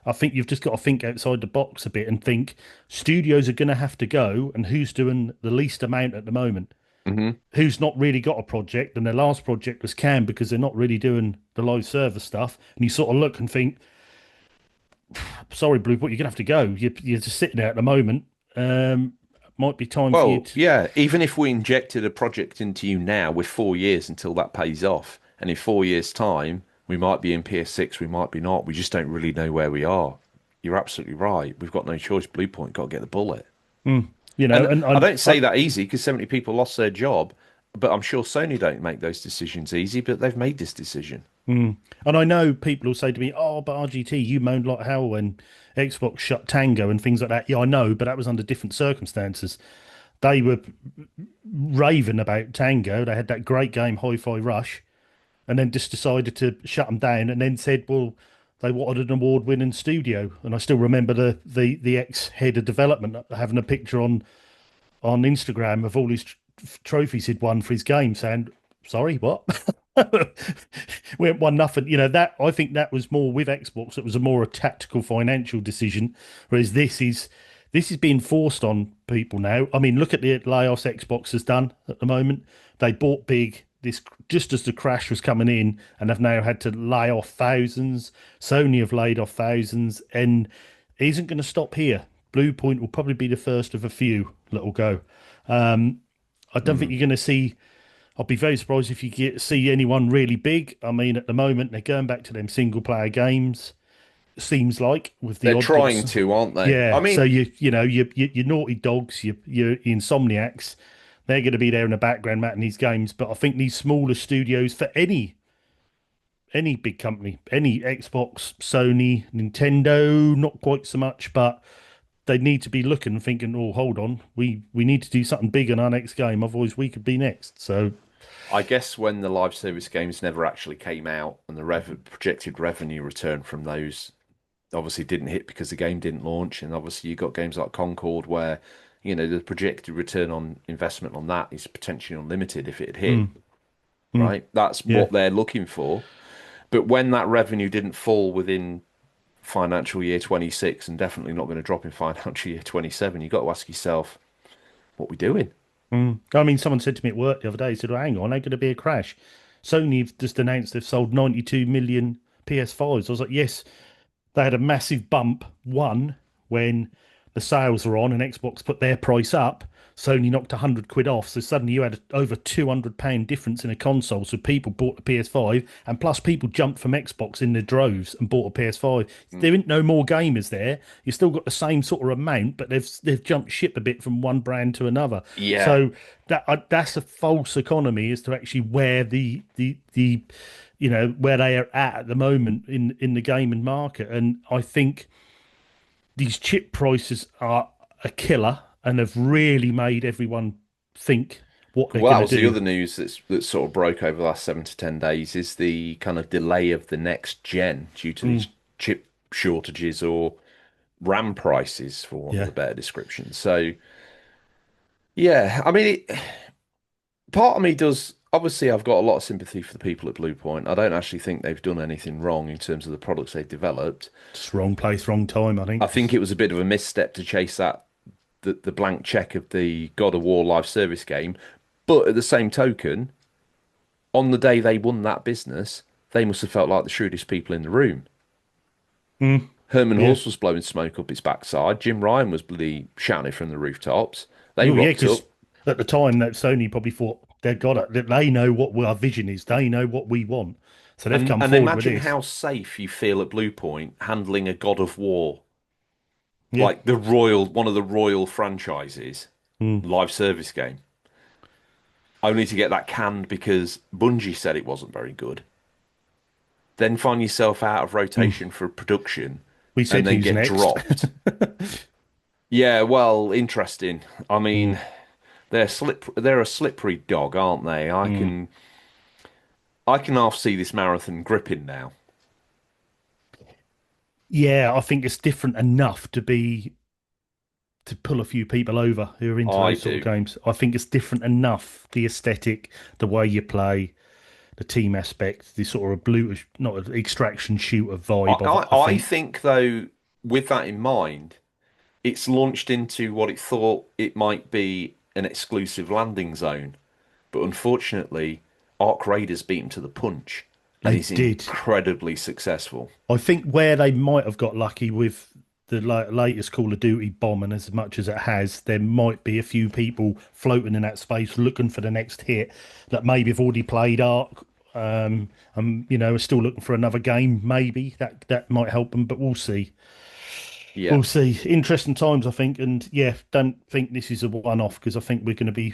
I think you've just got to think outside the box a bit and think studios are going to have to go, and who's doing the least amount at the moment? Hmm. Who's not really got a project, and their last project was canned because they're not really doing the live service stuff. And you sort of look and think, sorry, Blue, but you're gonna have to go. You're just sitting there at the moment. Might be time for you Well, to. yeah, even if we injected a project into you now with 4 years until that pays off, and in 4 years' time, we might be in PS6, we might be not. We just don't really know where we are. You're absolutely right. We've got no choice. Bluepoint got to get the bullet. Mm, And and I don't say that easy because 70 people lost their job, but I'm sure Sony don't make those decisions easy, but they've made this decision. and I know people will say to me, "Oh, but RGT, you moaned like hell when Xbox shut Tango and things like that." Yeah, I know, but that was under different circumstances. They were raving about Tango. They had that great game, Hi-Fi Rush, and then just decided to shut them down, and then said, "Well, they wanted an award-winning studio." And I still remember the ex-head of development having a picture on Instagram of all his trophies he'd won for his game, saying, "Sorry, what?" We went 1-0. That I think that was more with Xbox. It was a more a tactical financial decision, whereas this is being forced on people now. I mean, look at the layoffs Xbox has done at the moment. They bought big this just as the crash was coming in, and have now had to lay off thousands. Sony have laid off thousands, and it isn't going to stop here. Bluepoint will probably be the first of a few that will go. I don't think Mm. you're going to see. I'll be very surprised if see anyone really big. I mean, at the moment they're going back to them single player games. Seems like with the They're odd trying that's to, aren't they? I yeah. So mean, your naughty dogs, your insomniacs, they're going to be there in the background making these games. But I think these smaller studios for any big company, any Xbox, Sony, Nintendo, not quite so much, but they need to be looking and thinking, oh, hold on, we need to do something big in our next game, otherwise we could be next. So, I guess when the live service games never actually came out and the projected revenue return from those obviously didn't hit because the game didn't launch, and obviously you got games like Concord where, the projected return on investment on that is potentially unlimited if it had hit, mm, mm, right? That's yeah. what they're looking for. But when that revenue didn't fall within financial year 26 and definitely not going to drop in financial year 27, you got to ask yourself, what we doing? I mean, someone said to me at work the other day, he said, well, hang on, ain't going to be a crash. Sony have just announced they've sold 92 million PS5s. I was like, yes, they had a massive bump, one, when the sales were on and Xbox put their price up. Sony knocked 100 quid off. So suddenly you had over £200 difference in a console. So people bought the PS5, and plus people jumped from Xbox in their droves and bought a PS5. Mm. There ain't no more gamers there. You still got the same sort of amount, but they've jumped ship a bit from one brand to another. Yeah. So that's a false economy as to actually where the where they are at the moment in the gaming market. And I think these chip prices are a killer and have really made everyone think what they're Well, going that to was the do. other news that sort of broke over the last 7 to 10 days is the kind of delay of the next gen due to these Mm, chip shortages or RAM prices, for want of yeah, a better description. So, yeah, I mean, part of me does. Obviously, I've got a lot of sympathy for the people at Bluepoint. I don't actually think they've done anything wrong in terms of the products they've developed. just wrong place, wrong time, I I think. think it was a bit of a misstep to chase the blank check of the God of War live service game. But at the same token, on the day they won that business, they must have felt like the shrewdest people in the room. Mm, Herman yeah. Hulse was blowing smoke up his backside. Jim Ryan was bloody shouting it from the rooftops. They Oh, yeah, rocked because up. at the time that Sony probably thought they've got it, that they know what our vision is, they know what we want. So they've come And forward with imagine this. how safe you feel at Blue Point handling a God of War, Yeah. like one of the royal franchises, Mm. live service game. only to get that canned because Bungie said it wasn't very good. Then find yourself out of Mm. rotation for production We and said then who's get next. dropped. Yeah, well, interesting. I Mm, mean, they're a slippery dog, aren't they? I mm. can I can half see this marathon gripping now. Yeah, I think it's different enough to pull a few people over who are into I those sort of do. games. I think it's different enough. The aesthetic, the way you play, the team aspect, the sort of blue, not an extraction shooter I, vibe of it. I I think think though, with that in mind, it's launched into what it thought it might be an exclusive landing zone. But unfortunately, Arc Raiders beat him to the punch and they is did. incredibly successful. I think where they might have got lucky with the latest Call of Duty bomb, and as much as it has, there might be a few people floating in that space looking for the next hit that maybe have already played Ark, and are still looking for another game. Maybe that might help them, but we'll see. Yeah. We'll see. Interesting times, I think, and yeah, don't think this is a one-off because I think we're going to be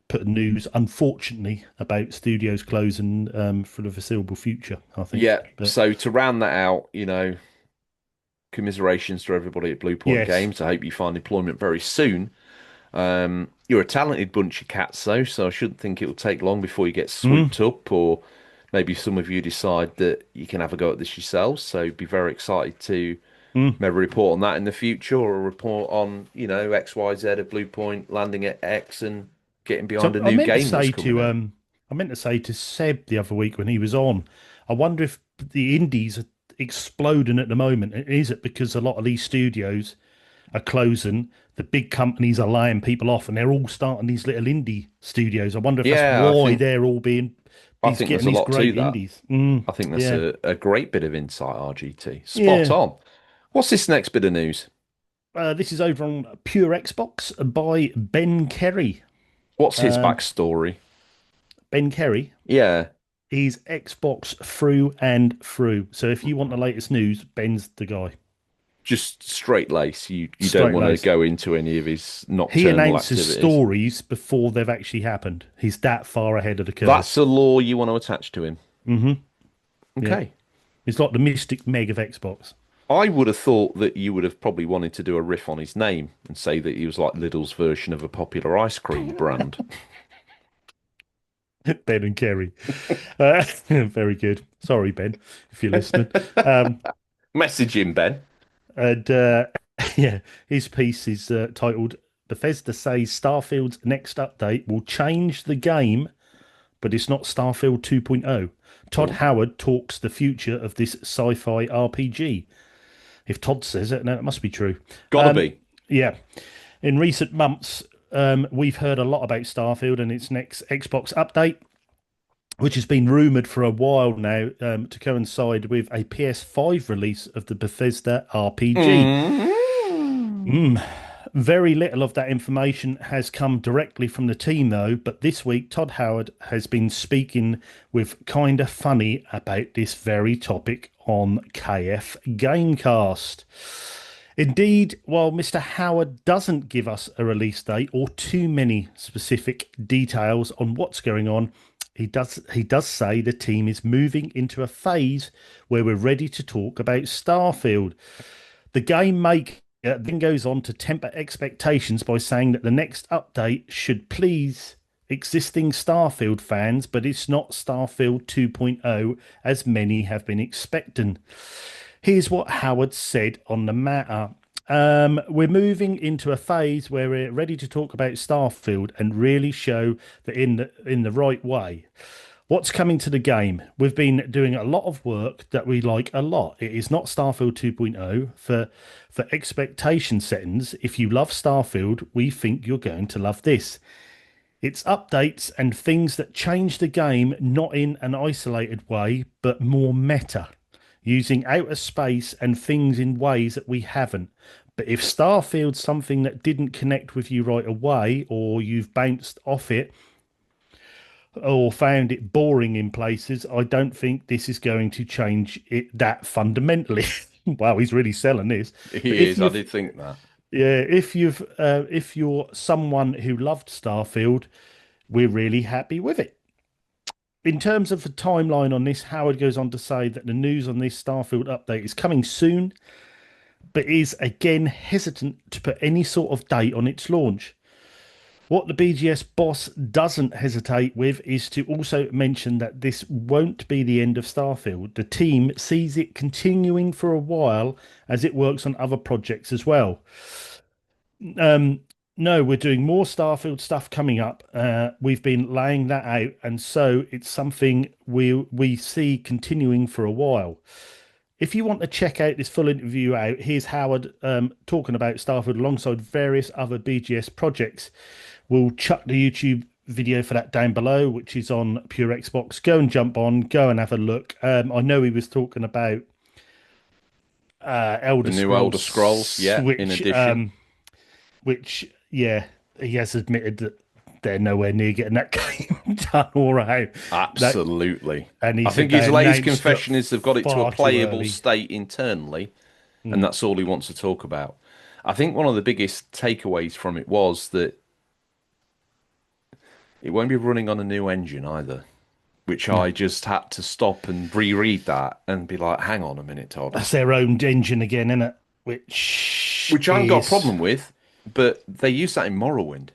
putting news, unfortunately, about studios closing for the foreseeable future. I think, Yeah. but So to round that out, commiserations to everybody at Blue Point yes. Games. I hope you find employment very soon. You're a talented bunch of cats, though, so I shouldn't think it'll take long before you get Mm, swooped up, or maybe some of you decide that you can have a go at this yourselves. So be very excited to mm. maybe report on that in the future, or a report on, XYZ of Blue Point landing at X and getting behind So a new game that's coming out. I meant to say to Seb the other week when he was on, I wonder if the indies are exploding at the moment. Is it because a lot of these studios are closing, the big companies are laying people off, and they're all starting these little indie studios? I wonder if that's Yeah, why they're all being I these think there's getting a these lot to great that. indies. I think that's Yeah, a great bit of insight, RGT. Spot yeah. on. What's this next bit of news? This is over on Pure Xbox by Ben Kerry. What's his Um, backstory? Ben Kerry. Yeah, He's Xbox through and through. So if you want the latest news, Ben's the guy. just straight lace. You don't Straight want to laced. go into any of his He nocturnal announces activities. stories before they've actually happened. He's that far ahead of the curve. That's a law you want to attach to him. Hmm. Yeah. Okay. He's like the Mystic Meg of Xbox. I would have thought that you would have probably wanted to do a riff on his name and say that he was like Lidl's version of a popular ice cream brand. Ben and Kerry. Very good. Sorry, Ben, if you're listening. Um, Message him, Ben. and yeah, his piece is titled Bethesda says Starfield's next update will change the game, but it's not Starfield 2.0. Todd Oh, Howard talks the future of this sci-fi RPG. If Todd says it, then it must be true. gotta Um, be. yeah. In recent months, we've heard a lot about Starfield and its next Xbox update, which has been rumored for a while now to coincide with a PS5 release of the Bethesda RPG. Mm. Mm. Very little of that information has come directly from the team, though. But this week, Todd Howard has been speaking with Kinda Funny about this very topic on KF Gamecast. Indeed, while Mr. Howard doesn't give us a release date or too many specific details on what's going on, he does say the team is moving into a phase where we're ready to talk about Starfield. The game maker then goes on to temper expectations by saying that the next update should please existing Starfield fans, but it's not Starfield 2.0 as many have been expecting. Here's what Howard said on the matter. We're moving into a phase where we're ready to talk about Starfield and really show that in the right way. What's coming to the game? We've been doing a lot of work that we like a lot. It is not Starfield 2.0 for expectation settings. If you love Starfield, we think you're going to love this. It's updates and things that change the game, not in an isolated way, but more meta, using outer space and things in ways that we haven't. But if Starfield's something that didn't connect with you right away, or you've bounced off it, or found it boring in places, I don't think this is going to change it that fundamentally. Wow, he's really selling this. But He is. I did think that. yeah, if you're someone who loved Starfield, we're really happy with it. In terms of the timeline on this, Howard goes on to say that the news on this Starfield update is coming soon, but is again hesitant to put any sort of date on its launch. What the BGS boss doesn't hesitate with is to also mention that this won't be the end of Starfield. The team sees it continuing for a while as it works on other projects as well. Um, no, we're doing more Starfield stuff coming up. We've been laying that out, and so it's something we see continuing for a while. If you want to check out this full interview out, here's Howard talking about Starfield alongside various other BGS projects. We'll chuck the YouTube video for that down below, which is on Pure Xbox. Go and jump on, go and have a look. I know he was talking about The Elder new Elder Scrolls, Scrolls, yeah, in addition. which yeah, he has admitted that they're nowhere near getting that game done all right. That, Absolutely. and he I said think they his latest announced it confession is they've got it to a far too playable early. state internally, and Mm. that's all he wants to talk about. I think one of the biggest takeaways from it was that it won't be running on a new engine either, which No, I just had to stop and reread that and be like, hang on a minute, Todd. that's their own engine again, isn't it? Which Which I haven't got a is problem with, but they use that in Morrowind.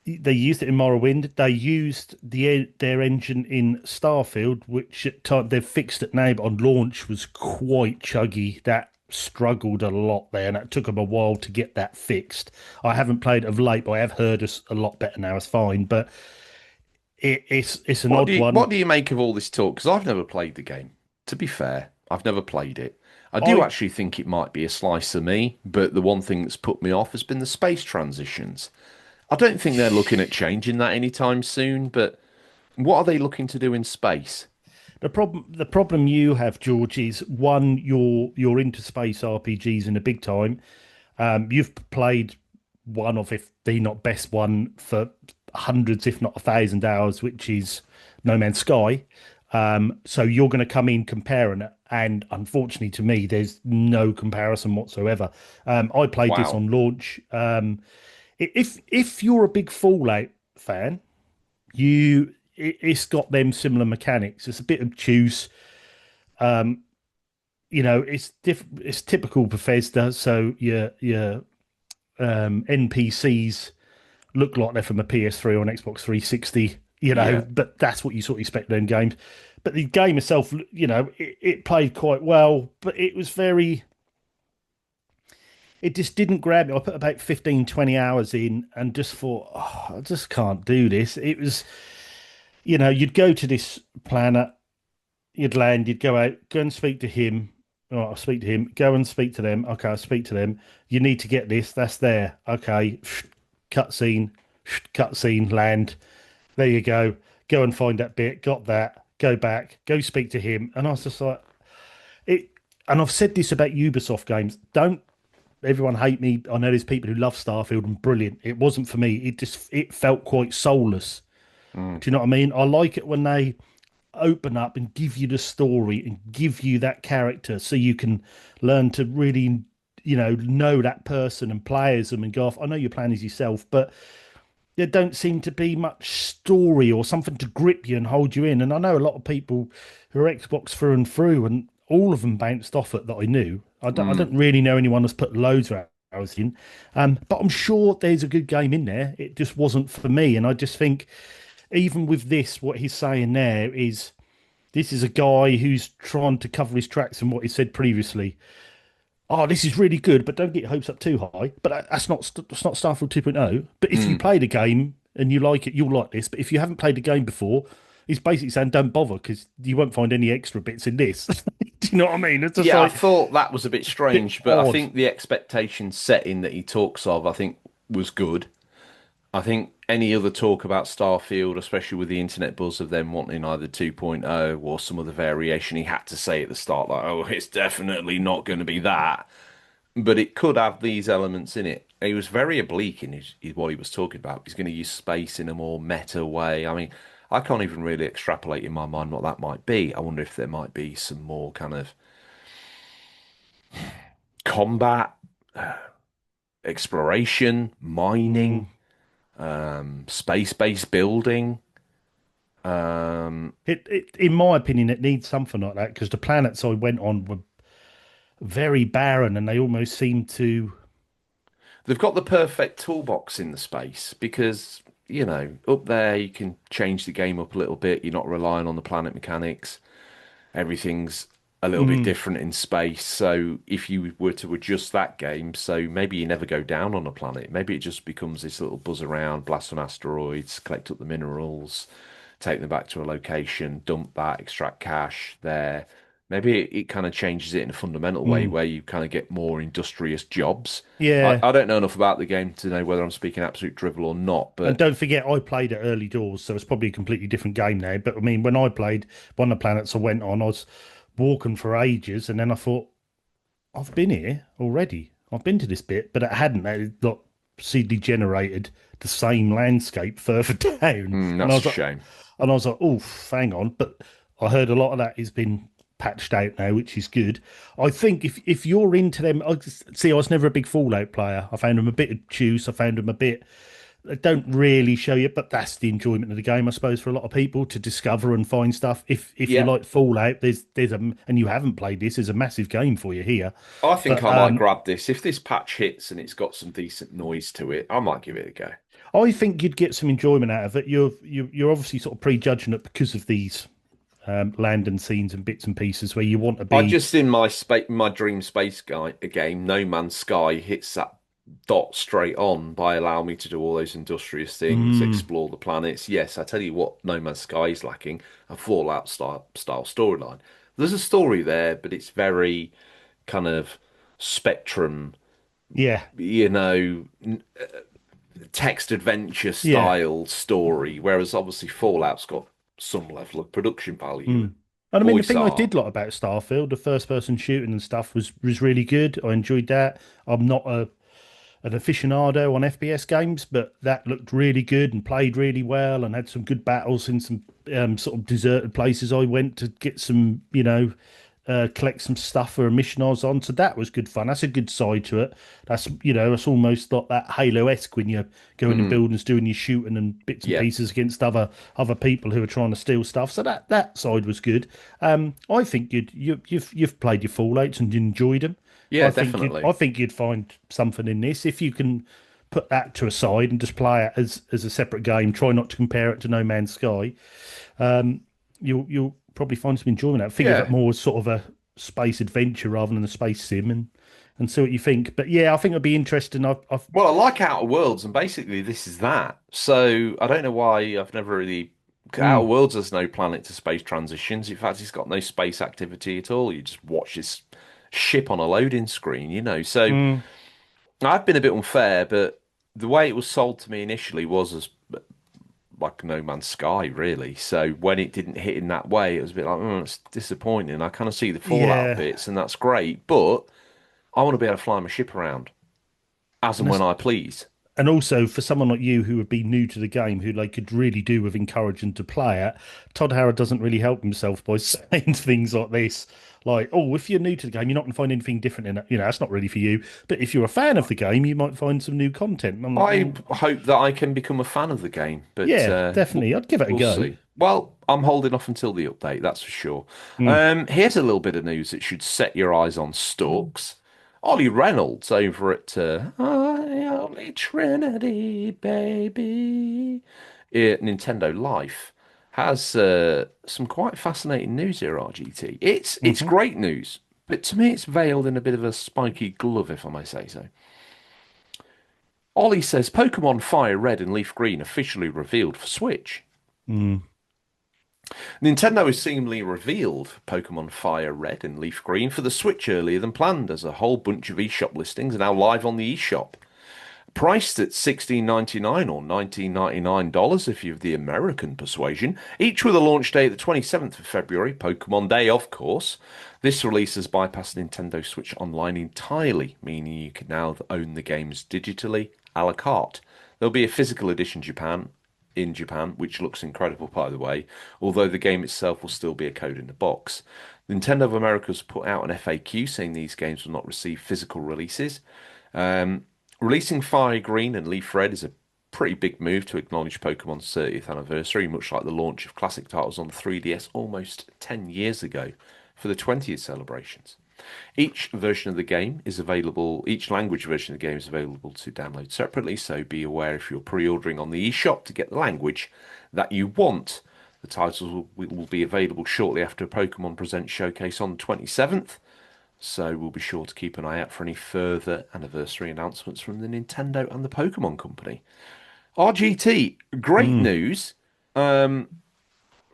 they used it in Morrowind. They used their engine in Starfield, which at time they've fixed it now, but on launch was quite chuggy. That struggled a lot there, and it took them a while to get that fixed. I haven't played it of late, but I have heard it's a lot better now. It's fine, but it's an odd What one. do you make of all this talk? Because I've never played the game. To be fair, I've never played it. I do I actually think it might be a slice of me, but the one thing that's put me off has been the space transitions. I don't think they're looking at changing that anytime soon, but what are they looking to do in space? the problem you have, George, is one, you're into space RPGs in the big time. You've played one of, if the not best one, for hundreds, if not 1,000 hours, which is No Man's Sky. So you're going to come in comparing it, and unfortunately to me, there's no comparison whatsoever. I played this Wow. on launch. If you're a big Fallout fan, it's got them similar mechanics. It's a bit obtuse. It's typical Bethesda. So your NPCs look like they're from a PS3 or an Xbox 360. Yeah. But that's what you sort of expect in games. But the game itself, it played quite well, but it was very. It just didn't grab me. I put about 15, 20 hours in and just thought, oh, I just can't do this. It was, you'd go to this planet, you'd land, you'd go and speak to him. Oh, I'll speak to him. Go and speak to them. Okay, I'll speak to them. You need to get this. That's there. Okay, cutscene, cutscene, land. There you go. Go and find that bit. Got that. Go back. Go speak to him. And I was just like, it. And I've said this about Ubisoft games. Don't everyone hate me. I know there's people who love Starfield and brilliant. It wasn't for me. It felt quite soulless. Mm. Do you know what I mean? I like it when they open up and give you the story and give you that character so you can learn to really know that person and play as them and go off. I know you're playing as yourself, but there don't seem to be much story or something to grip you and hold you in. And I know a lot of people who are Xbox through and through, and all of them bounced off it that I knew. I Mm. don't really know anyone that's put loads of hours in, but I'm sure there's a good game in there. It just wasn't for me, and I just think even with this, what he's saying there is this is a guy who's trying to cover his tracks and what he said previously. Oh, this is really good, but don't get your hopes up too high. But that's not Starfield 2.0. But if you Mm. play the game and you like it, you'll like this. But if you haven't played the game before, he's basically saying don't bother because you won't find any extra bits in this. Do you know what I mean? It's just Yeah, I like thought that was a bit a bit strange, but I odd. think the expectation setting that he talks of, I think, was good. I think any other talk about Starfield, especially with the internet buzz of them wanting either 2.0 or some other variation, he had to say at the start, like, oh, it's definitely not going to be that. But it could have these elements in it. He was very oblique in what he was talking about. He's going to use space in a more meta way. I mean, I can't even really extrapolate in my mind what that might be. I wonder if there might be some more kind of combat, exploration, Mm, mining. space-based building. Um, In my opinion, it needs something like that because the planets I went on were very barren and they almost seemed to. they've got the perfect toolbox in the space because, up there you can change the game up a little bit. You're not relying on the planet mechanics. Everything's a little bit Mm, different in space. So if you were to adjust that game, so maybe you never go down on a planet. Maybe it just becomes this little buzz around, blast some asteroids, collect up the minerals, take them back to a location, dump that, extract cash there. Maybe it kind of changes it in a fundamental way mm. where you kind of get more industrious jobs. I, Yeah. I don't know enough about the game to know whether I'm speaking absolute drivel or not, And but don't forget, I played at early doors, so it's probably a completely different game now. But I mean, when I played one of the planets I went on, I was walking for ages, and then I thought, I've been here already. I've been to this bit, but it hadn't. It had, like, CD generated the same landscape further down, and I that's a was like, shame. oh, hang on. But I heard a lot of that has been patched out now, which is good. I think if you're into them, I was never a big Fallout player. I found them a bit obtuse. I found them a bit. They don't really show you, but that's the enjoyment of the game, I suppose, for a lot of people to discover and find stuff. If you Yeah, like Fallout, there's a and you haven't played this, there's a massive game for you here. I think But I might grab this. If this patch hits and it's got some decent noise to it, I might give it a go. I think you'd get some enjoyment out of it. You're obviously sort of prejudging it because of these land and scenes and bits and pieces where you want to I be. just in my dream space guy a game, No Man's Sky hits that dot straight on by allowing me to do all those industrious things, Mm, explore the planets. Yes, I tell you what, No Man's Sky is lacking a Fallout style storyline. There's a story there, but it's very kind of spectrum, yeah, you know, text adventure yeah. style story, whereas obviously Fallout's got some level of production value Mm. and And I mean, the voice thing I art. did like about Starfield, the first person shooting and stuff was really good. I enjoyed that. I'm not an aficionado on FPS games, but that looked really good and played really well and had some good battles in some sort of deserted places I went to get some, collect some stuff for a mission I was on. So that was good fun. That's a good side to it. It's almost like that Halo-esque when you're going in Mm, buildings, doing your shooting and bits and yeah, pieces against other people who are trying to steal stuff. So that side was good. I think you've played your Fallouts and enjoyed them. yeah, definitely. I think you'd find something in this if you can put that to a side and just play it as a separate game. Try not to compare it to No Man's Sky. You'll probably find some enjoyment out. Think of it Yeah. more as sort of a space adventure rather than a space sim, and see what you think. But yeah, I think it'd be interesting. I've Well, I like Outer Worlds, and basically this is that. So I don't know why I've never really. Outer mm, Worlds has no planet to space transitions. In fact, it's got no space activity at all. You just watch this ship on a loading screen. So mm, I've been a bit unfair, but the way it was sold to me initially was as like No Man's Sky, really. So when it didn't hit in that way, it was a bit like, it's disappointing. I kind of see the Fallout yeah, bits, and that's great, but I want to be able to fly my ship around as and and when that's I please. and also for someone like you who would be new to the game, who they could really do with encouraging to play it, Todd Howard doesn't really help himself by saying things like this. Like, oh, if you're new to the game, you're not going to find anything different in it. That's not really for you. But if you're a fan of the game, you might find some new content. I'm like, I well, hope that I can become a fan of the game, but yeah, definitely. I'd give it a we'll go. see. Well, I'm holding off until the update, that's for sure. Mm, Here's a little bit of news that should set your eyes on stalks. Ollie Reynolds over at Holy Trinity, baby, Nintendo Life has some quite fascinating news here, RGT. It's hmm great news, but to me it's veiled in a bit of a spiky glove, if I may say so. Ollie says Pokemon Fire Red and Leaf Green officially revealed for Switch. mm. Nintendo has seemingly revealed Pokemon Fire Red and Leaf Green for the Switch earlier than planned, as a whole bunch of eShop listings are now live on the eShop. Priced at $16.99 or $19.99 if you have the American persuasion, each with a launch date the 27th of February, Pokemon Day, of course. This release has bypassed Nintendo Switch Online entirely, meaning you can now own the games digitally a la carte. There'll be a physical edition in Japan, which looks incredible, by the way, although the game itself will still be a code in the box. Nintendo of America has put out an FAQ saying these games will not receive physical releases. Um, Releasing Fire Green and Leaf Red is a pretty big move to acknowledge Pokemon's 30th anniversary, much like the launch of classic titles on the 3DS almost 10 years ago for the 20th celebrations. Each version of the game is available, each language version of the game is available to download separately, so be aware if you're pre-ordering on the eShop to get the language that you want. The titles will be available shortly after Pokemon Presents Showcase on the 27th, so we'll be sure to keep an eye out for any further anniversary announcements from the Nintendo and the Pokemon Company. RGT, great Mm, news.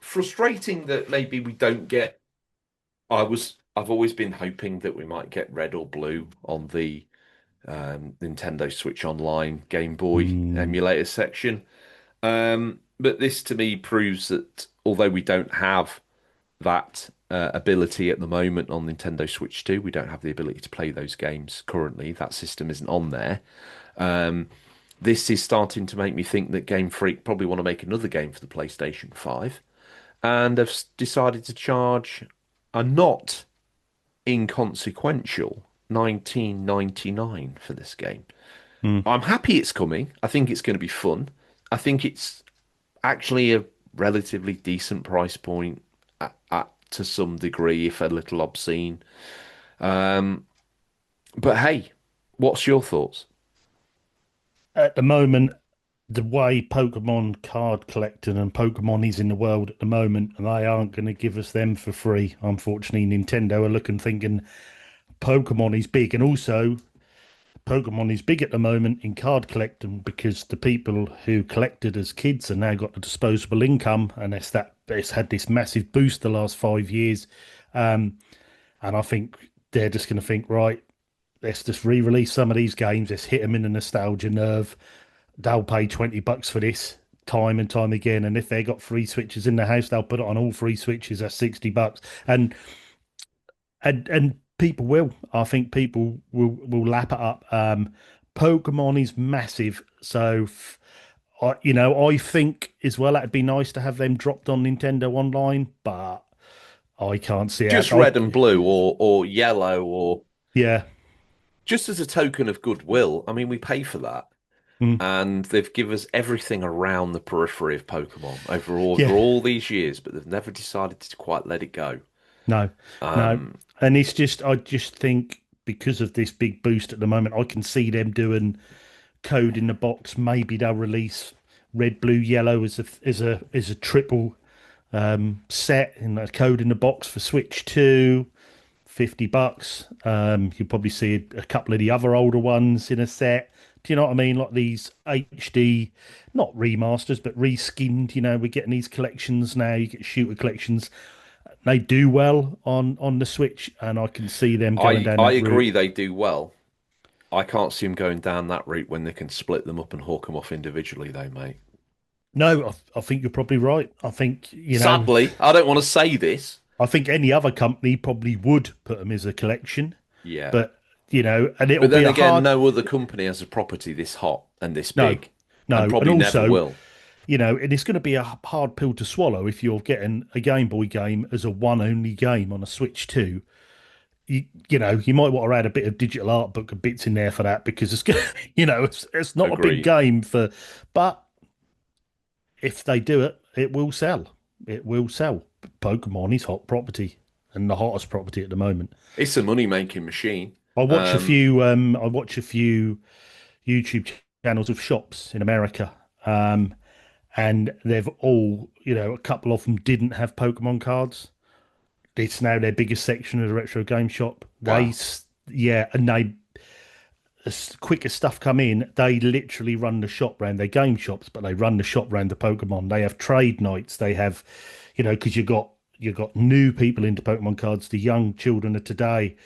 Frustrating that maybe we don't get. I've always been hoping that we might get red or blue on the Nintendo Switch Online Game Boy mm, emulator section. But this to me proves that although we don't have that ability at the moment on Nintendo Switch 2, we don't have the ability to play those games currently. That system isn't on there. Um, this is starting to make me think that Game Freak probably want to make another game for the PlayStation 5 and have decided to charge a not inconsequential 19.99 for this game. mm. I'm happy it's coming. I think it's going to be fun. I think it's actually a relatively decent price point to some degree, if a little obscene. Um, but hey, what's your thoughts? At the moment, the way Pokemon card collecting and Pokemon is in the world at the moment, and they aren't going to give us them for free. Unfortunately, Nintendo are looking, thinking Pokemon is big, and also Pokemon is big at the moment in card collecting because the people who collected as kids are now got the disposable income, and it's had this massive boost the last 5 years. And I think they're just going to think, right, let's just re-release some of these games. Let's hit them in the nostalgia nerve. They'll pay $20 for this time and time again. And if they got free switches in the house, they'll put it on all free switches at $60. And people will. I think people will lap it up. Pokemon is massive, so I think as well that'd be nice to have them dropped on Nintendo Online, but I can't see it. Just red and blue or yellow or Yeah. just as a token of goodwill. I mean, we pay for that. Mm, And they've given us everything around the periphery of Pokemon over yeah. all these years, but they've never decided to quite let it go. No, no. Um, And I just think because of this big boost at the moment, I can see them doing code in the box. Maybe they'll release red, blue, yellow as a triple set in a code in the box for Switch 2, $50. You'll probably see a couple of the other older ones in a set. Do you know what I mean? Like these HD, not remasters, but reskinned. We're getting these collections now. You get shooter collections. They do well on the Switch, and I can see them going I down I that route. agree they do well. I can't see them going down that route when they can split them up and hawk them off individually, though, mate. No, I think you're probably right. I think Sadly, I don't want to say this. I think any other company probably would put them as a collection, Yeah. but and it'll But be then a again, hard no other company has a property this hot and this no, big, and no, and probably never also will. and it's going to be a hard pill to swallow if you're getting a Game Boy game as a one only game on a Switch 2. You might want to add a bit of digital art book and bits in there for that because it's not a big Agreed. game but if they do it, it will sell. It will sell. Pokemon is hot property and the hottest property at the moment. It's a money-making machine. I Um, watch a few YouTube channels of shops in America. And they've all, a couple of them didn't have Pokemon cards. It's now their biggest section of the retro game shop. wow. Yeah, and as quick as stuff come in, they literally run the shop round their game shops, but they run the shop round the Pokemon. They have trade nights. They have, because you got new people into Pokemon cards, the young children of today,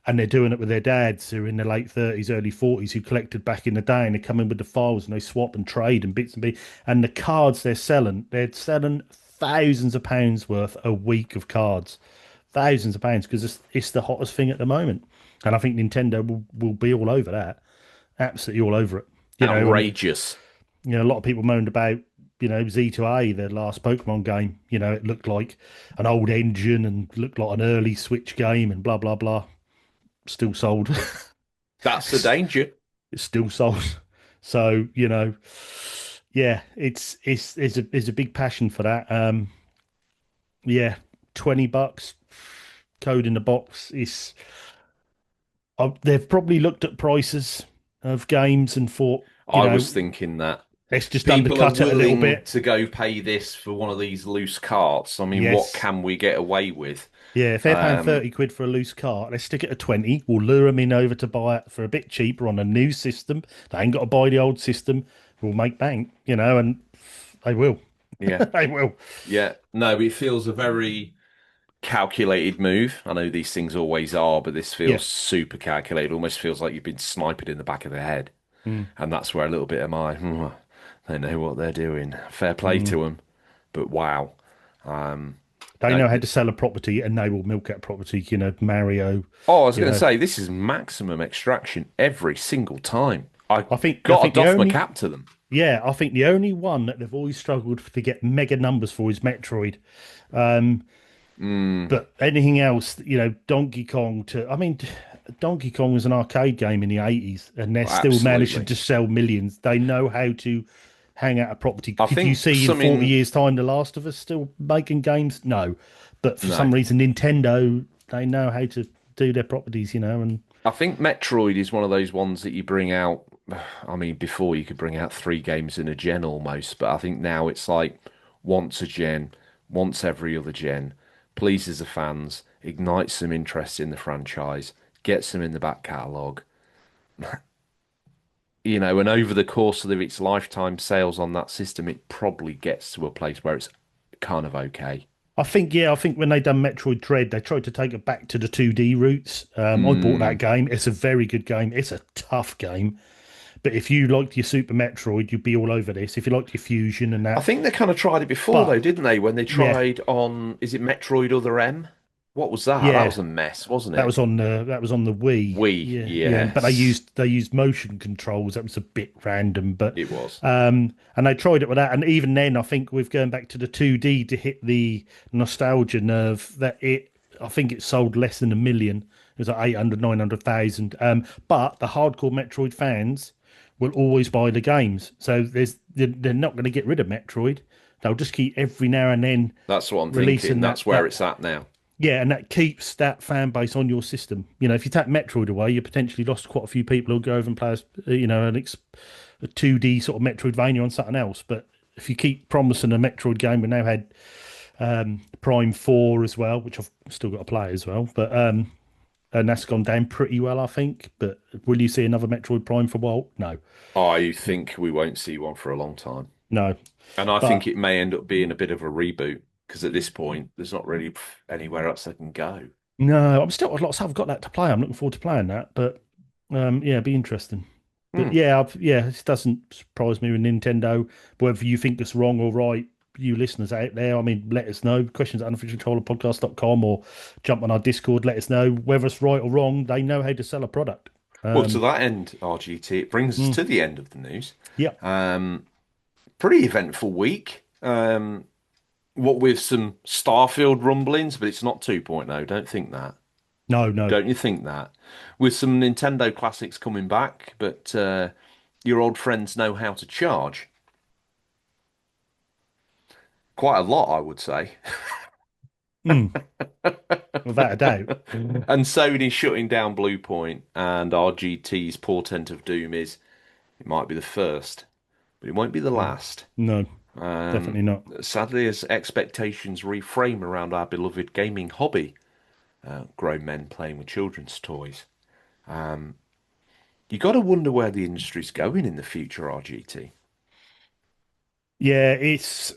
and they're doing it with their dads who are in their late 30s, early 40s, who collected back in the day, and they come in with the files and they swap and trade and bits and bits. And the cards they're selling thousands of pounds worth a week of cards, thousands of pounds because it's the hottest thing at the moment. And I think Nintendo will be all over that, absolutely all over it. And Outrageous. a lot of people moaned about Z2A, their last Pokemon game. It looked like an old engine and looked like an early Switch game and blah blah blah. Still sold. That's the danger. It's still sold. So yeah, it's a big passion for that. Yeah, $20 code in the box is. They've probably looked at prices of games and thought, I was thinking that let's just people are undercut it a little willing bit. to go pay this for one of these loose carts. I mean, what Yes. can we get away with? Yeah, if they're paying Um, 30 quid for a loose cart, let's stick it at 20. We'll lure them in over to buy it for a bit cheaper on a new system. They ain't got to buy the old system. We'll make bank, and they will. yeah, They will. yeah. No, it feels a very calculated move. I know these things always are, but this Yeah. feels super calculated. Almost feels like you've been sniped in the back of the head. Mm, And that's where a little bit of my, they know what they're doing. Fair play mm. to them. But wow. Um, They no, know how to sell a property and they will milk that property, Mario, oh, I was you going to know. say, this is maximum extraction every single time. I I got to think the doff my only cap to them. Yeah, I think the only one that they've always struggled to get mega numbers for is Metroid. Um, Mm, but anything else, Donkey Kong I mean, Donkey Kong was an arcade game in the 80s and they're still managing absolutely. to sell millions. They know how to hang out a property. I Could you think see in 40 something, years' time The Last of Us still making games? No. But for no. some reason, Nintendo, they know how to do their properties, and I think Metroid is one of those ones that you bring out. I mean, before you could bring out three games in a gen almost, but I think now it's like once a gen, once every other gen, pleases the fans, ignites some interest in the franchise, gets them in the back catalogue, and over the course of its lifetime sales on that system, it probably gets to a place where it's kind of okay. I think when they done Metroid Dread, they tried to take it back to the 2D roots. I bought that Mm. game. It's a very good game. It's a tough game. But if you liked your Super Metroid, you'd be all over this. If you liked your Fusion and I that. think they kind of tried it before though, But didn't they? When they yeah, tried on, is it Metroid Other M? What was that? That yeah, was a mess, wasn't it? that was on the Wii. We, Yeah, yeah. But yes, they used motion controls. That was a bit random. But it was. and they tried it with that. And even then, I think we've going back to the 2D to hit the nostalgia nerve that I think it sold less than a million. It was like 800, 900,000. But the hardcore Metroid fans will always buy the games. So they're not going to get rid of Metroid. They'll just keep every now and then That's what I'm thinking. releasing That's where it's at now. yeah, and that keeps that fan base on your system. If you take Metroid away, you potentially lost quite a few people who'll go over and play, a 2D sort of Metroidvania on something else. But if you keep promising a Metroid game, we now had Prime 4 as well, which I've still got to play as well. But and that's gone down pretty well, I think. But will you see another Metroid Prime for Walt? No, I think we won't see one for a long time. no. And I think But it may end up being a bit of a reboot because at this point, there's not really anywhere else they can go. no, I've got that to play. I'm looking forward to playing that. But yeah, it'd be interesting. But Hmm. yeah, yeah, it doesn't surprise me with Nintendo. Whether you think it's wrong or right, you listeners out there, I mean, let us know. Questions at unofficialcontrollerpodcast.com or jump on our Discord, let us know whether it's right or wrong. They know how to sell a product. Well, to Um, that end, RGT, it brings us mm, to the end of the news. yeah, Pretty eventful week. What with some Starfield rumblings, but it's not 2.0. Don't think that. no, no. Don't you think that? With some Nintendo classics coming back, but your old friends know how to charge. Quite a lot, I would say. Mm, without a doubt. And Sony shutting down Blue Point and RGT's portent of doom is it might be the first, but it won't be the Mm, last. no, Um, definitely not. Sadly, as expectations reframe around our beloved gaming hobby, grown men playing with children's toys, you got to wonder where the industry's going in the future, RGT. Yeah, it's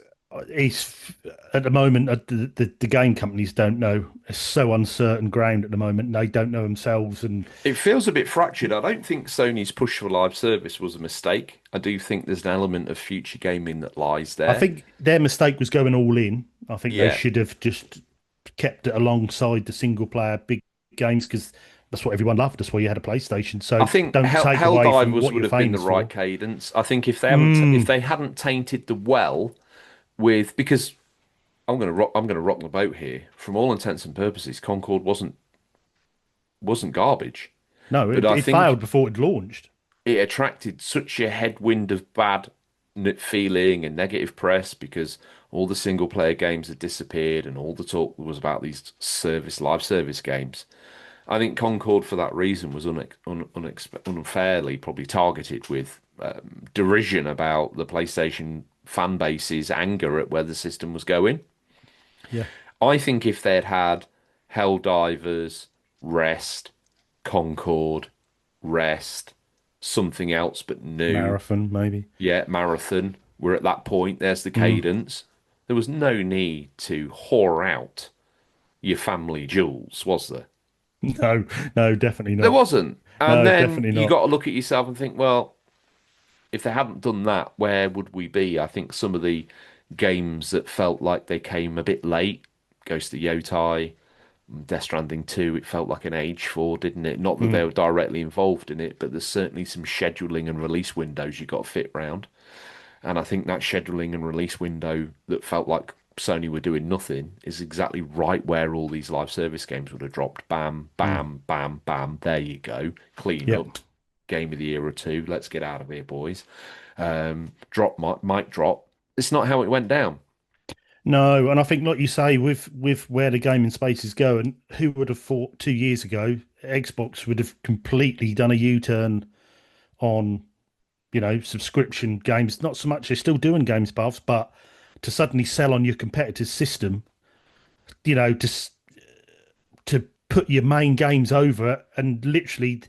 at the moment the game companies don't know. It's so uncertain ground at the moment. They don't know themselves, and It feels a bit fractured. I don't think Sony's push for live service was a mistake. I do think there's an element of future gaming that lies I there. think their mistake was going all in. I think they Yeah, should have just kept it alongside the single player big games because that's what everyone loved. That's why you had a PlayStation. I So think don't take away from Helldivers what would you're have been the famous right for. cadence. I think if Mm, they hadn't tainted the well with because I'm gonna rock the boat here. From all intents and purposes, Concord wasn't garbage, no, but I it failed think before it launched. it attracted such a headwind of bad feeling and negative press because all the single player games had disappeared and all the talk was about these live service games. I think Concord, for that reason, was unfairly probably targeted with derision about the PlayStation fan base's anger at where the system was going. Yeah. I think if they'd had Helldivers, Rest, Concord, Rest, something else but new, Marathon, maybe. yeah, Marathon, we're at that point, there's the Mm. cadence. There was no need to whore out your family jewels, was there? No, no, definitely There not. wasn't. And No, then definitely you not. got to look at yourself and think, well, if they hadn't done that, where would we be? I think some of the games that felt like they came a bit late, Ghost of Yotai, Death Stranding 2, it felt like an age for, didn't it? Not that they Mm. were directly involved in it, but there's certainly some scheduling and release windows you got to fit round. And I think that scheduling and release window that felt like Sony were doing nothing is exactly right where all these live service games would have dropped. Bam, Mm. bam, bam, bam. There you go. Clean Yep. up. Game of the year or two. Let's get out of here, boys. Drop mic drop. It's not how it went down. No, and I think, like you say, with where the gaming space is going, who would have thought 2 years ago Xbox would have completely done a U-turn on, subscription games? Not so much they're still doing games paths, but to suddenly sell on your competitor's system, to put your main games over, and literally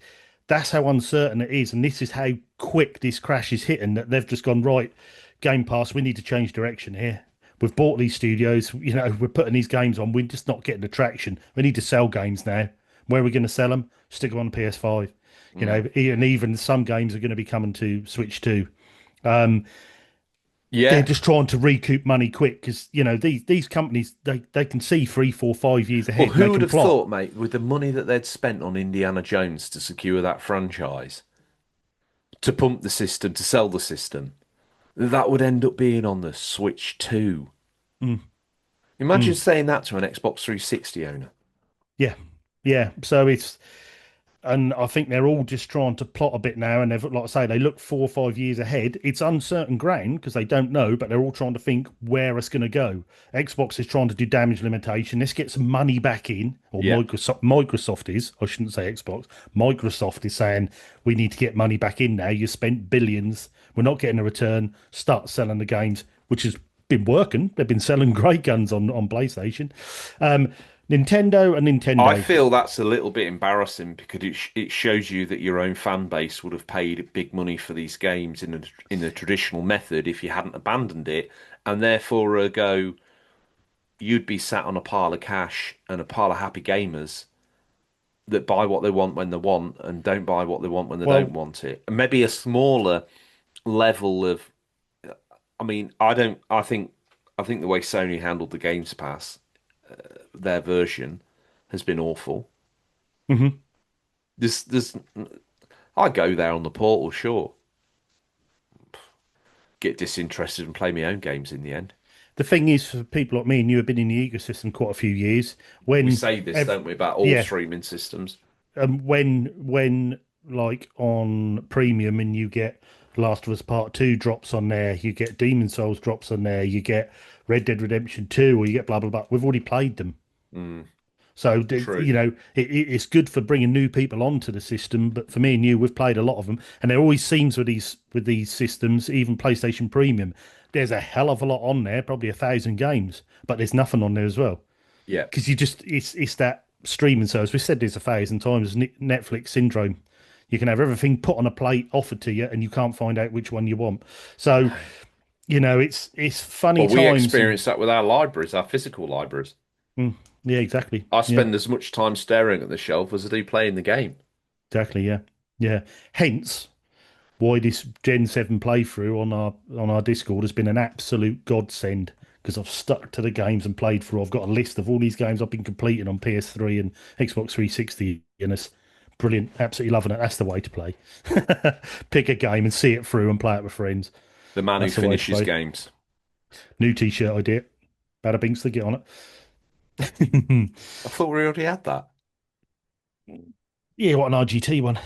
that's how uncertain it is, and this is how quick this crash is hitting, that they've just gone, right, Game Pass, we need to change direction here. We've bought these studios, we're putting these games on, we're just not getting the traction. We need to sell games now. Where are we going to sell them? Stick them on PS5. Mm. And even some games are going to be coming to Switch too. They're Yeah. just trying to recoup money quick, because these companies, they can see 3, 4, 5 years Well, ahead and who they would can have plot. thought, mate, with the money that they'd spent on Indiana Jones to secure that franchise, to pump the system, to sell the system, that would end up being on the Switch 2. Mm, Imagine mm. saying that to an Xbox 360 owner. Yeah, yeah. So and I think they're all just trying to plot a bit now, and they've, like I say, they look 4 or 5 years ahead. It's uncertain ground because they don't know, but they're all trying to think where it's going to go. Xbox is trying to do damage limitation. Let's get some money back in, or Yeah. Microsoft is. I shouldn't say Xbox. Microsoft is saying we need to get money back in now. You spent billions. We're not getting a return. Start selling the games, which has been working. They've been selling great guns on PlayStation. Um, Nintendo and I Nintendo. feel that's a little bit embarrassing because it shows you that your own fan base would have paid big money for these games in the traditional method if you hadn't abandoned it, and therefore ergo you'd be sat on a pile of cash and a pile of happy gamers that buy what they want when they want and don't buy what they want when they don't Well, want it. And maybe a smaller level of, I mean, I think the way Sony handled the Games Pass, their version, has been awful. mhm. There's I go there on the portal, sure. Get disinterested and play my own games in the end. The thing is, for people like me and you have been in the ecosystem quite a few years, We when, say this, ev don't we, about all yeah, streaming systems. when like on premium and you get Last of Us Part 2 drops on there, you get Demon Souls drops on there, you get Red Dead Redemption 2, or you get blah blah blah. We've already played them. Mm, So, true. it's good for bringing new people onto the system. But for me and you, we've played a lot of them, and there always seems with these systems, even PlayStation Premium, there's a hell of a lot on there, probably 1,000 games, but there's nothing on there as well, Yeah. because it's that streaming service. We've said this 1,000 times, Netflix syndrome. You can have everything put on a plate offered to you, and you can't find out which one you want. So, it's funny Well, we times, and experience that with our libraries, our physical libraries. mm, yeah, exactly, I yeah. spend as much time staring at the shelf as I do playing the game. Exactly, yeah. Yeah. Hence why this Gen 7 playthrough on our Discord has been an absolute godsend, because I've stuck to the games and played through. I've got a list of all these games I've been completing on PS3 and Xbox 360, and it's brilliant. Absolutely loving it. That's the way to play. Pick a game and see it through and play it with friends. The man who That's the way to finishes play. games. New t-shirt idea. Bada binks to get on it. I thought we already had that. Yeah, what an RGT one.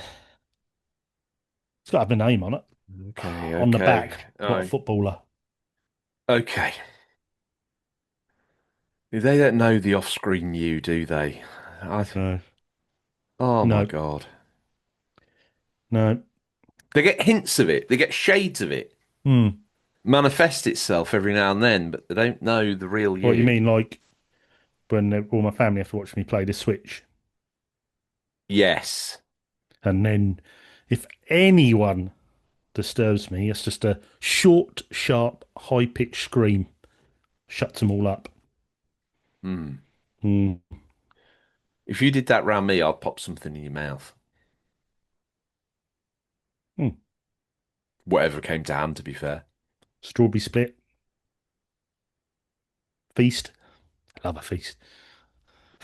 It's got to have a name on it. Okay, On the okay. back, not a Oh, footballer. okay. They don't know the off-screen you, do they? I, No, oh my no, God. no. They get hints of it. They get shades of it. Hmm. Manifest itself every now and then, but they don't know the real What you you. mean, like when all my family have to watch me play the Switch, Yes. and then if anyone disturbs me, it's just a short, sharp, high-pitched scream. Shuts them all up. Hmm. Hmm. If you did that round me, I'd pop something in your mouth. Hmm. Whatever came to hand, to be fair. Strawberry split, feast. I love a feast.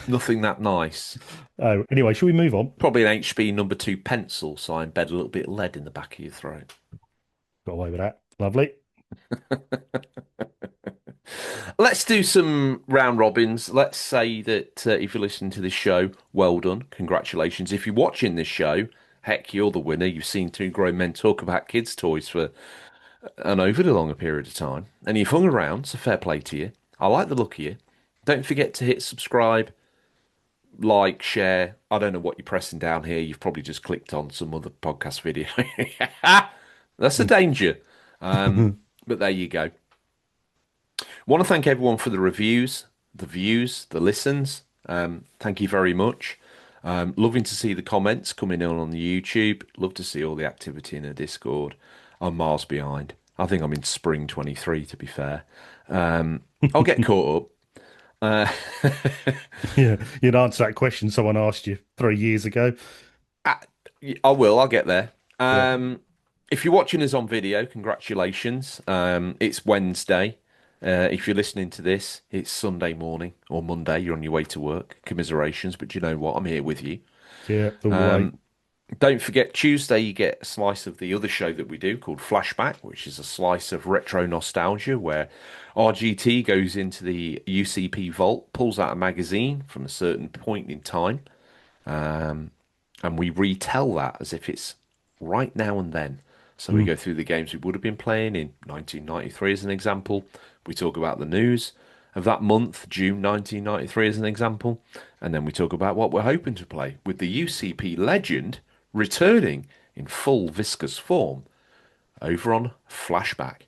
Nothing that nice. Oh, anyway, shall we move on? Probably an HB number two pencil, so I embed a little bit of lead in the back of your throat. Got away with that. Lovely. Let's do some round robins. Let's say that if you're listening to this show, well done, congratulations. If you're watching this show, heck, you're the winner. You've seen two grown men talk about kids' toys for an overly longer period of time, and you've hung around, so fair play to you. I like the look of you. Don't forget to hit subscribe, like, share. I don't know what you're pressing down here. You've probably just clicked on some other podcast video. That's a danger. But there you go. Want to thank everyone for the reviews, the views, the listens. Thank you very much. Loving to see the comments coming in on the YouTube. Love to see all the activity in the Discord. I'm miles behind. I think I'm in spring 23, to be fair. I'll get caught up. Yeah, you'd answer that question someone asked you 3 years ago. I, I will. I'll get there. Yeah, If you're watching us on video, congratulations. It's Wednesday. If you're listening to this, it's Sunday morning or Monday. You're on your way to work. Commiserations, but you know what? I'm here with you. yeah, all the way. Don't forget, Tuesday you get a slice of the other show that we do called Flashback, which is a slice of retro nostalgia where RGT goes into the UCP vault, pulls out a magazine from a certain point in time, and we retell that as if it's right now and then. So we Mm. go through the games we would have been playing in 1993 as an example. We talk about the news of that month, June 1993 as an example. And then we talk about what we're hoping to play with the UCP legend returning in full viscous form over on Flashback,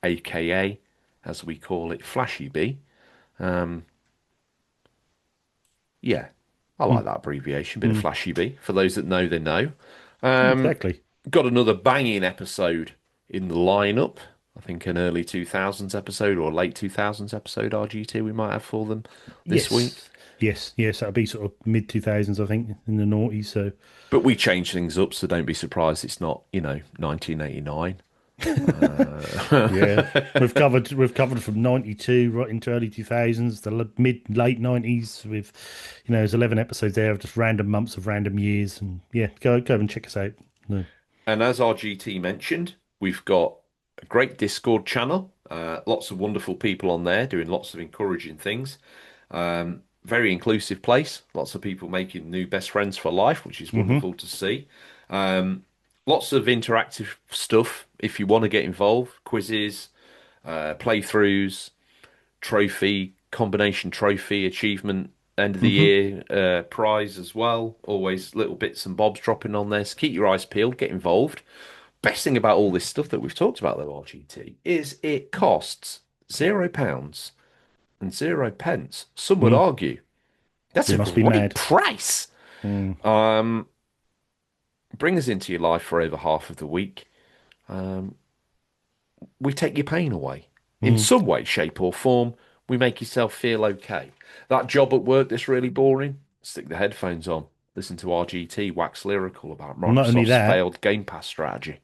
aka, as we call it, Flashy B. Yeah, I like Mm. that abbreviation, bit of Mm. Flashy B. For those that know, they know. Exactly. Got another banging episode in the lineup. I think an early 2000s episode or late 2000s episode RGT we might have for them this week. Yes, yes, yes. That'd be sort of mid 2000s, I think, in the noughties. So But we change things up, so don't be surprised it's not, 1989. yeah, we've covered from 92 right into early 2000s, the mid late 90s. With there's 11 episodes there of just random months of random years, and yeah, go and check us out. No. And as RGT mentioned, we've got a great Discord channel. Lots of wonderful people on there doing lots of encouraging things. Very inclusive place. Lots of people making new best friends for life, which is Hmm. wonderful to see. Lots of interactive stuff if you want to get involved. Quizzes, playthroughs, trophy, combination trophy, achievement, end of the Hmm. year prize as well. Always little bits and bobs dropping on there. So keep your eyes peeled, get involved. Best thing about all this stuff that we've talked about though, RGT, is it costs £0 and 0 pence. Some would Mm. argue that's You a must be great mad. price. Mm. Bring us into your life for over half of the week. We take your pain away. In Mm. some way, shape, or form, we make yourself feel okay. That job at work that's really boring, stick the headphones on. Listen to RGT wax lyrical about Well, not only Microsoft's that, failed Game Pass strategy.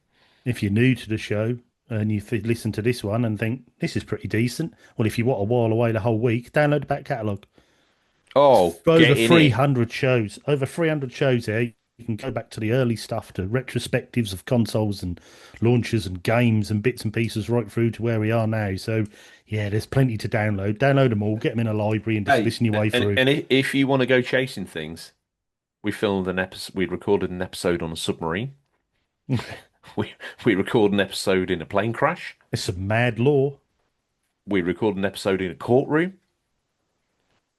if you're new to the show and you listen to this one and think this is pretty decent, well, if you want a while away the whole week, download the back catalogue. Oh, Over get in it. 300 shows. Over 300 shows there. You can go back to the early stuff, to retrospectives of consoles and launches and games and bits and pieces right through to where we are now. So, yeah, there's plenty to download. Download them all, get them in a library and just Hey, listen your way and through. and if you want to go chasing things, we filmed an episode. We recorded an episode on a submarine. We we record an episode in a plane crash. It's some mad law. We record an episode in a courtroom.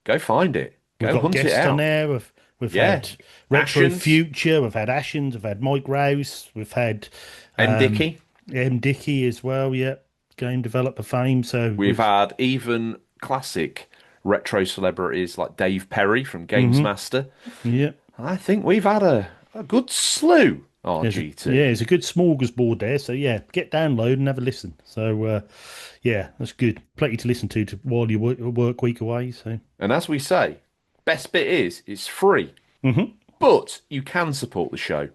Go find it. We've Go got hunt it guests on out. there. We've Yeah. had Retro Ashens, Future. We've had Ashens. We've had Mike Rouse. We've had M. um, Dickey. M Dickey as well. Yeah, game developer fame. So We've we've had even classic retro celebrities like Dave Perry from Games hmm Master. yeah. I think we've had a good slew, Yeah, RGT. it's a good smorgasbord there. So yeah, get download and have a listen. So yeah, that's good. Plenty to listen to while you work week away. So And as we say, best bit is it's free, hmm but you can support the show.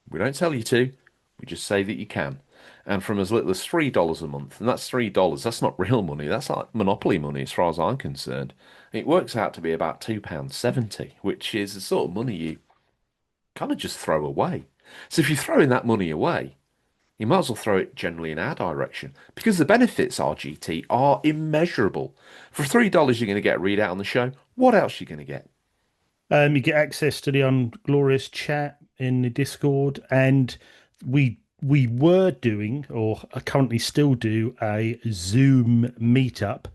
We don't tell you to, we just say that you can. And from as little as $3 a month, and that's $3, that's not real money, that's like monopoly money as far as I'm concerned. It works out to be about £2.70, which is the sort of money you kind of just throw away. So if you're throwing that money away, you might as well throw it generally in our direction because the benefits, RGT, are immeasurable. For $3, you're going to get a readout on the show. What else are you going to get? you get access to the Unglorious chat in the Discord, and we were doing, or are currently still do, a Zoom meetup,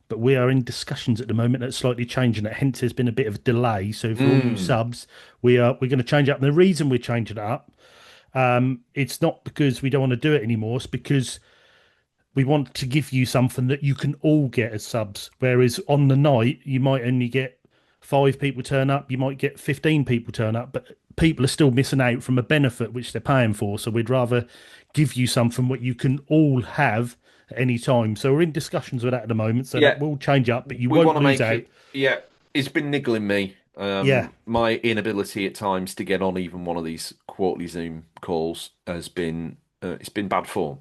but we are in discussions at the moment that's slightly changing it. Hence, there's been a bit of a delay. So for all you Mm. subs, we're going to change it up. And the reason we're changing it up, it's not because we don't want to do it anymore. It's because we want to give you something that you can all get as subs. Whereas on the night, you might only get 5 people turn up, you might get 15 people turn up, but people are still missing out from a benefit which they're paying for. So we'd rather give you something what you can all have at any time. So we're in discussions with that at the moment. So Yeah, that will change up, but you we want won't to lose make out. it. Yeah, it's been niggling me. Yeah. My inability at times to get on even one of these quarterly Zoom calls has been it's been bad form,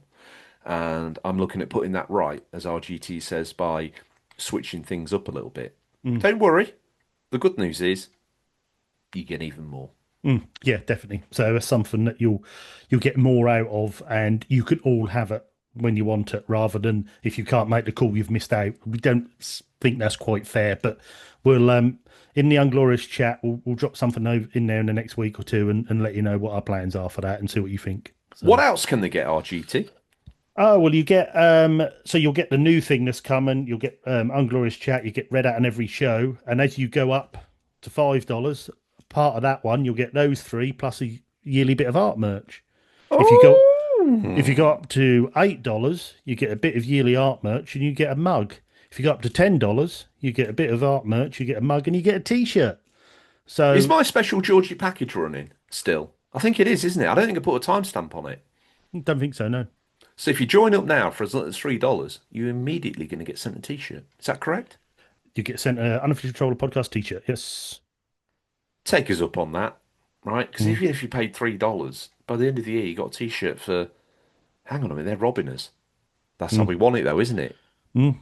and I'm looking at putting that right, as RGT says, by switching things up a little bit. Mm. Don't worry. The good news is you get even more. Yeah, definitely. So that's something that you'll get more out of, and you can all have it when you want it, rather than if you can't make the call, you've missed out. We don't think that's quite fair, but we'll in the Unglorious chat, we'll drop something in there in the next week or two, and let you know what our plans are for that, and see what you think. What So. else can they get, RGT? Oh well, you get so you'll get the new thing that's coming. You'll get Unglorious Chat. You get read out on every show, and as you go up to $5, part of that one you'll get those three plus a yearly bit of art merch. If you go if you Oh, go up to $8, you get a bit of yearly art merch and you get a mug. If you go up to $10, you get a bit of art merch, you get a mug, and you get a T-shirt. is So my special Georgie package running still? I think it is, isn't it? I don't think I put a timestamp on it. don't think so, no. So if you join up now for as little as $3, you're immediately going to get sent a T-shirt. Is that correct? You get sent an unofficial Troller podcast T-shirt. Yes. Take us up on that, right? Because Mm, even if you paid $3, by the end of the year you got a T-shirt for. Hang on a minute, they're robbing us. That's how mm, we want it, though, isn't it? mm.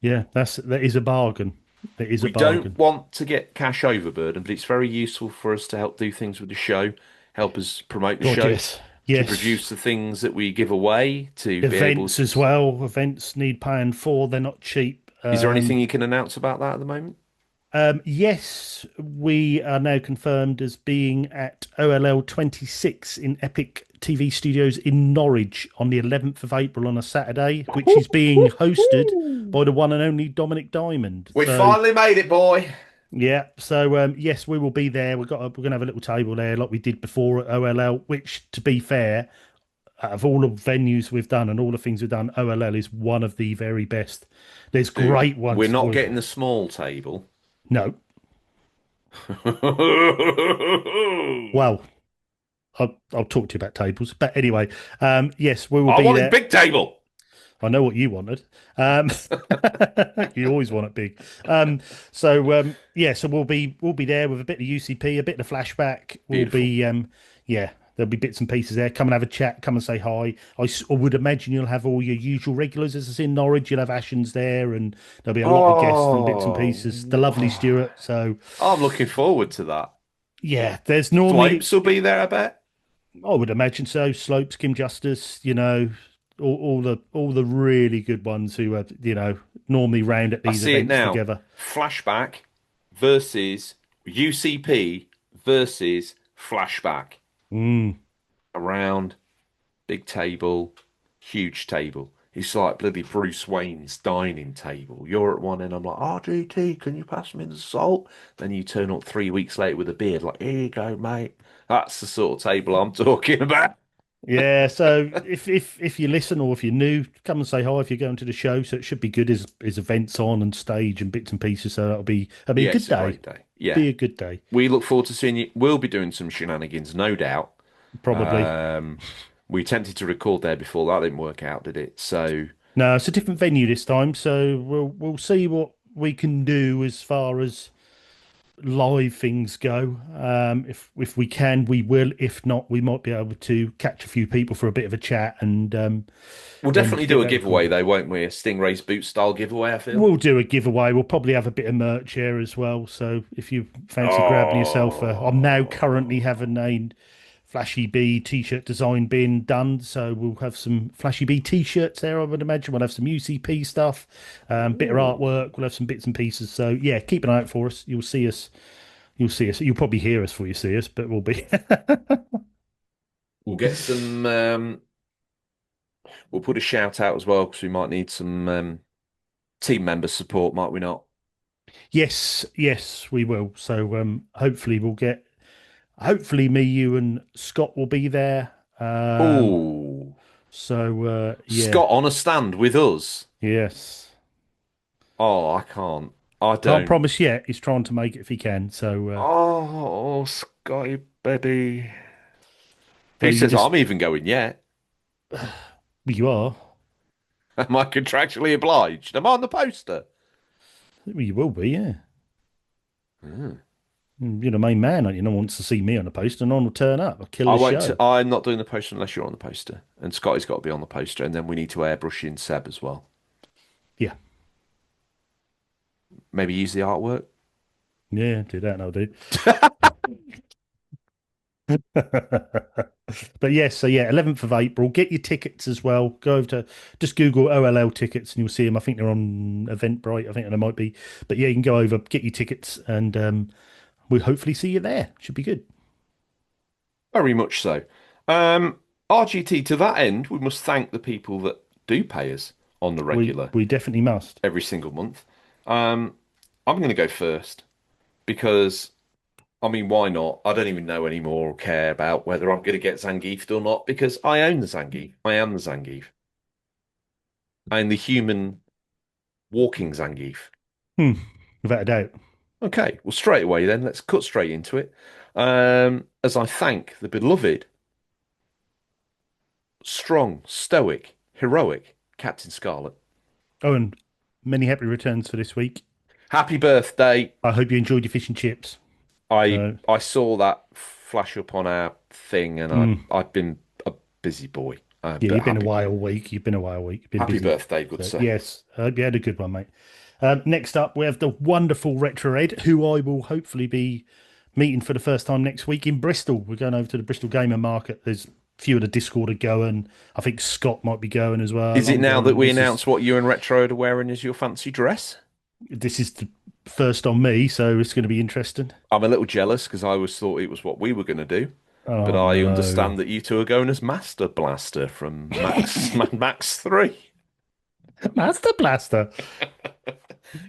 Yeah, that is a bargain. That is a We don't bargain. want to get cash overburden, but it's very useful for us to help do things with the show, help us promote the God, show, yes. to Yes. produce the things that we give away, to be able Events to. as well. Events need paying for. They're not cheap. Is there anything you can announce about that at the moment? Yes, we are now confirmed as being at OLL 26 in Epic TV Studios in Norwich on the 11th of April on a Saturday, which is being hosted by the one and only Dominic Diamond. We So finally made it, boy. yeah, so yes, we will be there. We're gonna have a little table there like we did before at OLL, which, to be fair, out of all the venues we've done and all the things we've done, OLL is one of the very best. There's Dude, great we're ones. not getting the small table. No, I well, I'll talk to you about tables, but anyway, yes, we will be wanted there. big table. I know what you wanted. Um, you always want it big. So yeah, so we'll be there with a bit of UCP, a bit of flashback. We'll Beautiful. be yeah, there'll be bits and pieces there. Come and have a chat. Come and say hi. I would imagine you'll have all your usual regulars as it's in Norwich. You'll have Ashens there, and there'll be a lot of guests and bits and Oh, pieces. The lovely Stuart. So I'm looking forward to that. yeah, there's normally Slopes will be there, I bet. I would imagine so. Slopes, Kim Justice, all the really good ones who are, normally round at I these see it events now. together. Flashback versus UCP versus flashback Mm, around big table, huge table. It's like bloody Bruce Wayne's dining table. You're at one end, I'm like, RGT, can you pass me the salt? Then you turn up 3 weeks later with a beard, like, here you go, mate. That's the sort of table I'm talking about. Yeah, so if you listen or if you're new, come and say hi if you're going to the show. So it should be good as events on and stage and bits and pieces. So that'll be a Yeah, good it's a day. great day. Yeah. Be a good day, We look forward to seeing you. We'll be doing some shenanigans, no doubt. probably. Um, we attempted to record there before. That didn't work out, did it? So, No, it's a different venue this time, so we'll see what we can do as far as live things go. If we can, we will. If not, we might be able to catch a few people for a bit of a chat and we'll then definitely get do a that giveaway, recorded. though, won't we? A Stingray's boot style giveaway, I feel. We'll do a giveaway. We'll probably have a bit of merch here as well. So if you fancy grabbing yourself I'm now currently Oh. having a Flashy B t-shirt design being done. So we'll have some Flashy B t-shirts there, I would imagine. We'll have some UCP stuff, bit of Ooh. artwork. We'll have some bits and pieces. So yeah, keep an eye out for us. You'll see us. You'll see us. You'll probably hear us before you see us, but we'll be. We'll get some. We'll put a shout out as well because we might need some team member support, might we not? Yes, yes, we will. So hopefully we'll get. Hopefully me, you, and Scott will be there. Oh, So yeah, Scott on a stand with us. yes. Oh, I can't. I Can't don't. promise yet. He's trying to make it if he can. Oh, Scotty, baby. So Who you says just I'm even going yet? you are. Am I contractually obliged? Am I on the poster? Well, you will be, yeah. Hmm. You're the main man, aren't you? No one wants to see me on the poster, and no one will turn up. I'll kill I the won't. show. I'm not doing the poster unless you're on the poster, and Scotty's got to be on the poster, and then we need to airbrush in Seb as well. Yeah, Maybe use the artwork. yeah, do that, and I'll do. But yes, so yeah, 11th of April. Get your tickets as well. Go over to just Google OLL tickets and you'll see them. I think they're on Eventbrite. I think they might be. But yeah, you can go over, get your tickets, and we'll hopefully see you there. Should be good. Very much so. RGT, to that end, we must thank the people that do pay us on the We regular we definitely must. every single month. Um, I'm going to go first because, I mean, why not? I don't even know anymore or care about whether I'm going to get Zangiefed or not because I own the Zangief. I am the Zangief. I am the human walking Zangief. Hmm, without a doubt. Okay, well, straight away then, let's cut straight into it. As I thank the beloved, strong, stoic, heroic Captain Scarlet. Oh, and many happy returns for this week. Happy birthday. I hope you enjoyed your fish and chips. I So, I saw that flash up on our thing and mm, I've been a busy boy. yeah, But you've been happy away all week. You've been away all week. You've been happy busy. birthday, good So, sir. yes, I hope you had a good one, mate. Next up, we have the wonderful Retro Ed, who I will hopefully be meeting for the first time next week in Bristol. We're going over to the Bristol Gamer Market. There's a few of the Discord are going. I think Scott might be going as well. Is it I'm now that going. we announce what you and Retro are wearing as your fancy dress? This is the first on me, so it's going to be interesting. I'm a little jealous because I always thought it was what we were going to do. But Oh I no. understand that you two are going as Master Blaster from Mad Max 3. Master Blaster.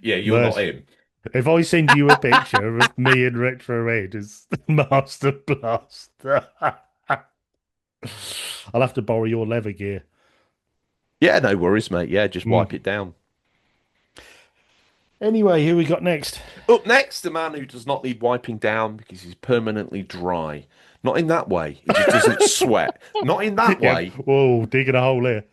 Yeah, you're not But him. if I send you a picture of me and Retro Ed as Master Blaster, I'll have to borrow your leather gear. Yeah, no worries, mate. Yeah, just Mm. wipe it down. Anyway, who we got next? Up next, the man who does not need wiping down because he's permanently dry. Not in that way. He just doesn't sweat. Not in that Yeah. way. Whoa, digging a hole here.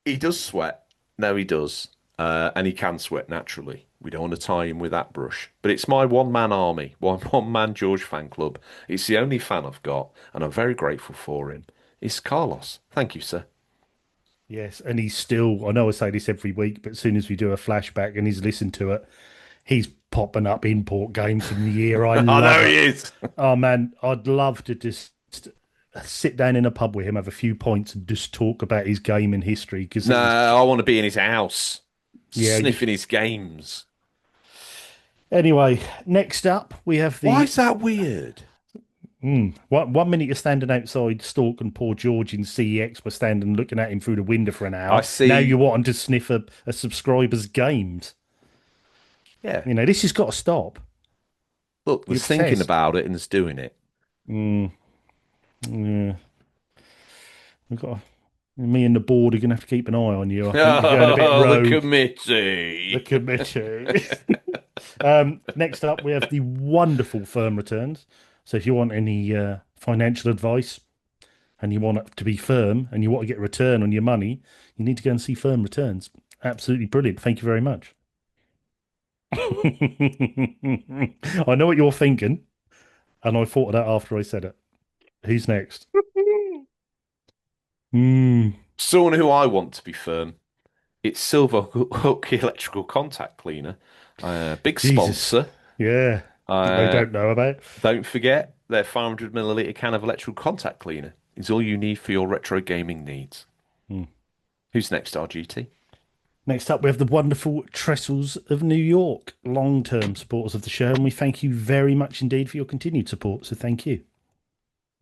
He does sweat. No, he does. And he can sweat naturally. We don't want to tie him with that brush. But it's my one-man army, one-man George fan club. It's the only fan I've got, and I'm very grateful for him. It's Carlos. Thank you, sir. Yes, and he's still, I know I say this every week, but as soon as we do a flashback and he's listened to it, he's popping up import games from the year. I I love know he it. is. Oh man, I'd love to just sit down in a pub with him, have a few points, and just talk about his gaming history because No, it is, I want to be in his house, yeah. sniffing his games. Anyway, next up we have Why the is that weird? One minute you're standing outside stalking poor George in CEX, we're standing looking at him through the window for an I hour. Now see. you're wanting to sniff a subscriber's games. Yeah. This has got to stop. Look, You're there's thinking obsessed. about it and there's doing it. Mm, yeah, we've got me and the board are gonna have to keep an eye on you. I think you're going a bit Oh, the rogue. The committee. committee. Next up, we have the wonderful firm returns. So if you want any financial advice and you want it to be firm and you want to get a return on your money, you need to go and see firm returns. Absolutely brilliant. Thank you very much. I know what you're thinking, and I thought of that after I said it. Who's next? Mm, Someone who I want to be firm. It's Silver Hook Electrical Contact Cleaner. Big Jesus. sponsor. Yeah. That I Uh, don't know about. don't forget their 500 milliliter can of electrical contact cleaner is all you need for your retro gaming needs. Hmm. Who's next, RGT? Next up, we have the wonderful Trestles of New York, long-term supporters of the show, and we thank you very much indeed for your continued support. So thank you.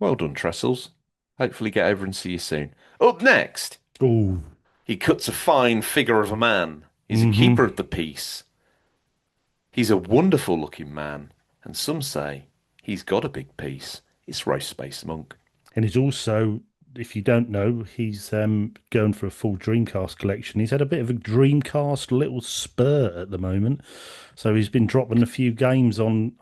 Well done, Trestles. Hopefully get over and see you soon. Up next, Oh, he cuts a fine figure of a man. He's a mm-hmm. keeper of the peace. He's a wonderful looking man, and some say he's got a big piece. It's Roast Space Monk. And he's also, if you don't know, he's going for a full Dreamcast collection. He's had a bit of a Dreamcast little spurt at the moment, so he's been dropping a few games onto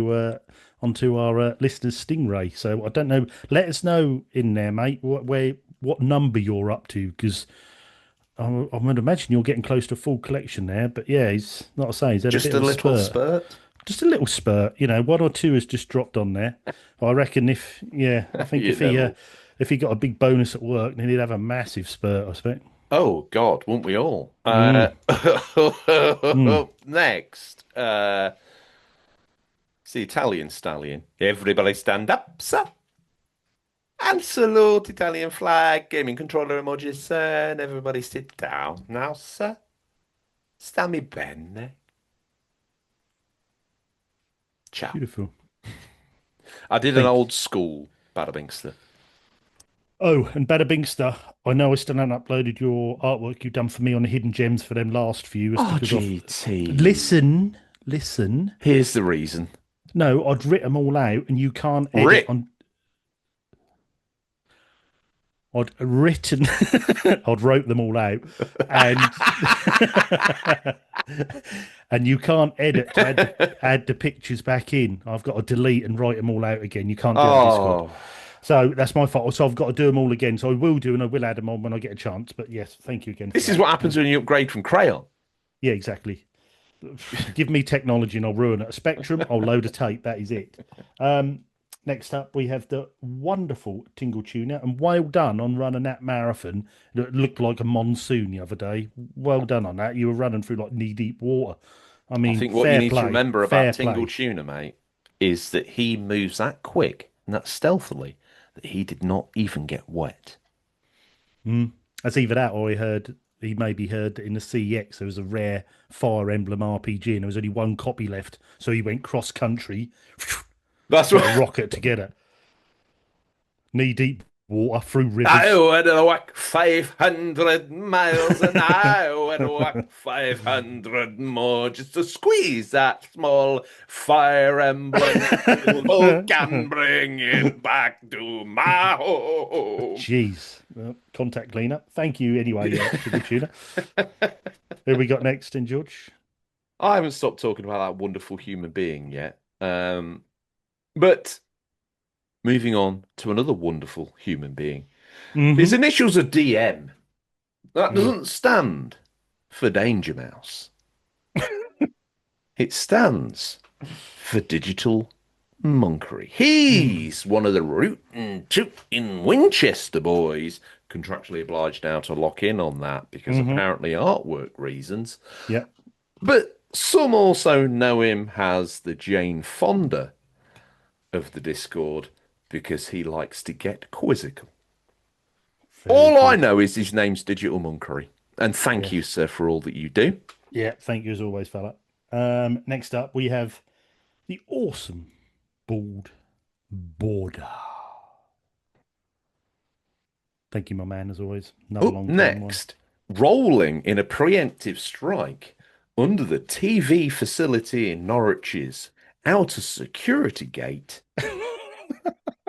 our listeners' Stingray. So I don't know. Let us know in there, mate, what number you're up to, because I would imagine you're getting close to a full collection there. But yeah, he's not to say he's had a Just bit a of a little spurt. spurt. Just a little spurt, one or two has just dropped on there. I reckon I think You know. if he got a big bonus at work, then he'd have a massive spurt, I expect. Oh God, won't we all? Mm, mm. Next, it's the Italian stallion. Everybody stand up, sir, and salute Italian flag. Gaming controller emojis, sir. And everybody sit down now, sir. Stammi bene. Ciao. Beautiful. I did an Thank you. old school Bada Bingster. Oh, and Bada Bingster, I know I still haven't uploaded your artwork you've done for me on the hidden gems for them last few. It's Oh, because I've GT. listen. Here's the reason. No, I'd written them all out, and you can't edit Rip. on. I'd written, I'd wrote them all out, and and you can't edit to add the pictures back in. I've got to delete and write them all out again. You can't do it on Discord, Oh, so that's my fault. So I've got to do them all again. So I will do, and I will add them on when I get a chance. But yes, thank you again for this is that. what happens when you upgrade from crayon. Yeah, exactly. Give me technology and I'll ruin it. A Spectrum, I'll load a tape. That is it. Um, Next up, we have the wonderful Tingle Tuner, and well done on running that marathon. It looked like a monsoon the other day. Well done on that. You were running through like knee-deep water. I I mean, think what you fair need to play, remember about fair Tingle play. Tuna, mate, is that he moves that quick and that stealthily that he did not even get wet. Mm. That's either that, or he maybe heard that in the CEX there was a rare Fire Emblem RPG, and there was only one copy left, so he went cross country, That's like a what rocket to get it. Knee-deep water through I rivers. would walk 500 miles and I would walk 500 more just to squeeze that small fire emblem who can bring it back to my home. Jeez. Well, contact cleaner. Thank you anyway, Tingle Tuner. Who we got next in George? I haven't stopped talking about that wonderful human being yet. But moving on to another wonderful human being. His Mm-hmm. initials are DM. That Mm. doesn't stand for Danger Mouse. It stands for Digital Monkery. Mm. He's one of the rootin' tootin' Winchester boys. Contractually obliged now to lock in on that because Mm-hmm. apparently artwork reasons. Yeah. But some also know him as the Jane Fonda of the Discord because he likes to get quizzical. Very All I true. know is his name's Digital Monkery. And thank you, Yes. sir, for all that you do. Yeah. Thank you as always, fella. Next up, we have the awesome bald Border. Thank you, my man, as always. Another Up long time one. next, rolling in a preemptive strike under the TV facility in Norwich's outer security gate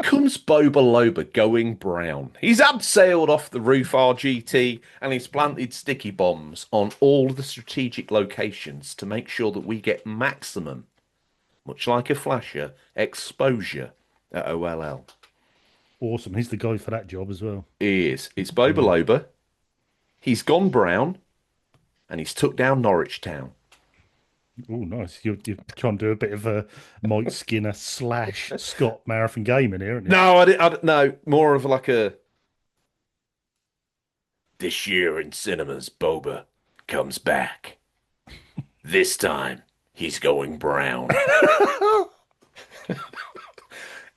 comes Boba Loba going brown. He's abseiled off the roof RGT and he's planted sticky bombs on all the strategic locations to make sure that we get maximum, much like a flasher, exposure at OLL. Awesome. He's the guy for that job as well. He is. It's Boba Mm. Loba. He's gone brown and he's took down Norwich Town. Oh, nice. You're trying to do a bit of a Mike Skinner slash Scott marathon game in here, aren't you? No, I don't know. More of like a this year in cinemas, Boba comes back. This time he's going brown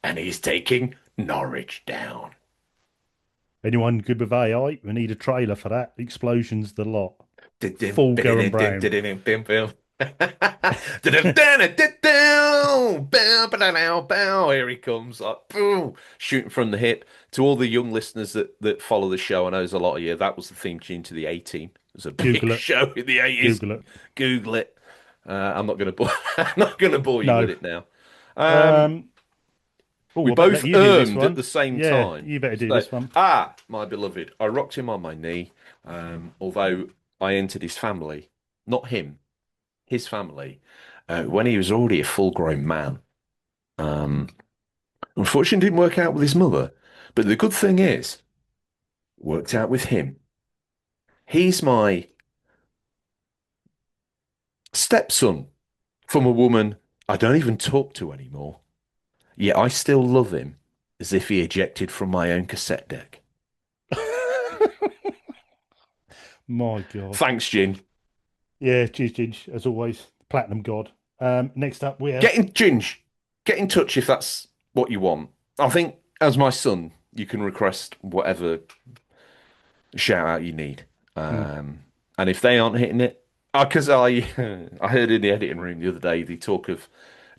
and he's taking Norwich down. Anyone good with AI? We need a trailer for that. Explosions, the lot. Full going brown. Here he comes, like boom, shooting from the hip. To all the young listeners that follow the show, I know there's a lot of you. That was the theme tune to the A-Team. It was a big Google it. show in the 80s. Google it. Google it. I'm not going to bore. I'm not going to bore you with No. it now. Um, Um. Oh, we I better let both you do this earned at one. the same Yeah, time. you better do So, this one. my beloved, I rocked him on my knee. Although I entered his family, not him, his family, when he was already a full-grown man. Um, Unfortunately, it didn't work out with his mother. But the good thing is, it worked out with him. He's my stepson from a woman I don't even talk to anymore. Yet I still love him as if he ejected from my own cassette deck. My God. Thanks, Gin. Yeah, cheers, Ginge, as always. Platinum God. Next up we Get have in, Ginge. Get in touch if that's what you want. I think, as my son, you can request whatever shout out you need. hmm, And if they aren't hitting it, because I heard in the editing room the other day the talk of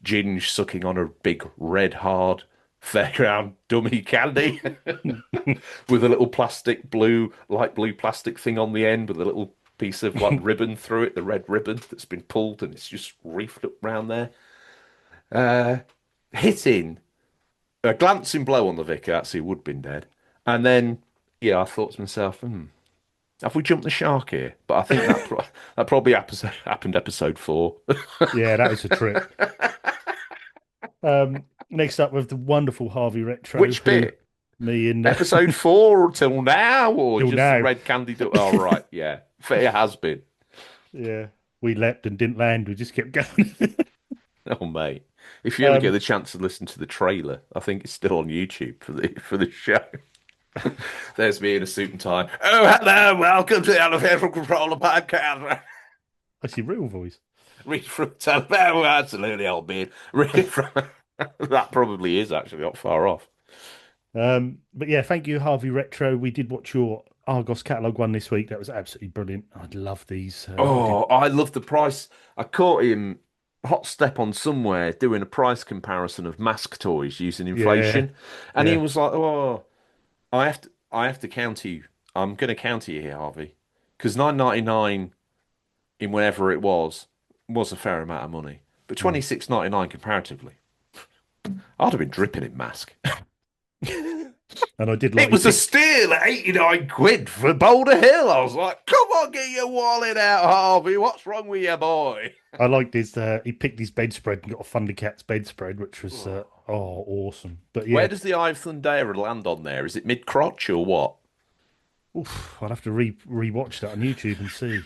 Ginge sucking on a big red hard fairground dummy candy with a little plastic blue, light blue plastic thing on the end with a little piece of like ribbon through it, the red ribbon that's been pulled and it's just reefed up round there. Uh, Hitting a glancing blow on the vicar, actually would have been dead. And then, yeah, I thought to myself, have we jumped the shark here? But I think that probably happened episode 4. yeah, that is a trip. Next up with the wonderful Harvey Retro, Which who bit? me and Episode 4 till now, or till just the now, red candy? Oh, right, yeah, it has been. yeah, we leapt and didn't land. We just kept going. Oh, mate, if you ever get um, the chance to listen to the trailer, I think it's still on YouTube for the show. There's me in a suit and tie. Oh, hello, welcome to the Unofficial Controller Podcast. that's your real voice. Read from telephone. Oh, absolutely, old beard. Read from that probably is actually not far off. But yeah, thank you, Harvey Retro. We did watch your Argos catalog one this week. That was absolutely brilliant. I love these. I did. Oh, I love the price. I caught him hot step on somewhere doing a price comparison of mask toys using Yeah, inflation, and he yeah. was like, "Oh, I have to counter you. I'm going to counter you here, Harvey, because 9.99 in whenever it was a fair amount of money, but Mm. 26.99 comparatively, I'd have been dripping in mask. And I did It like he was a picked. steal at 89 quid for Boulder Hill. I was like, come on, get your wallet out, Harvey. What's wrong with you, boy? I liked his. He picked his bedspread and got a Thundercats bedspread, which was awesome. But Where yeah, does the Eye of Thundera land on there? Is it mid crotch or what? oof, I'd have to rewatch that on YouTube and see.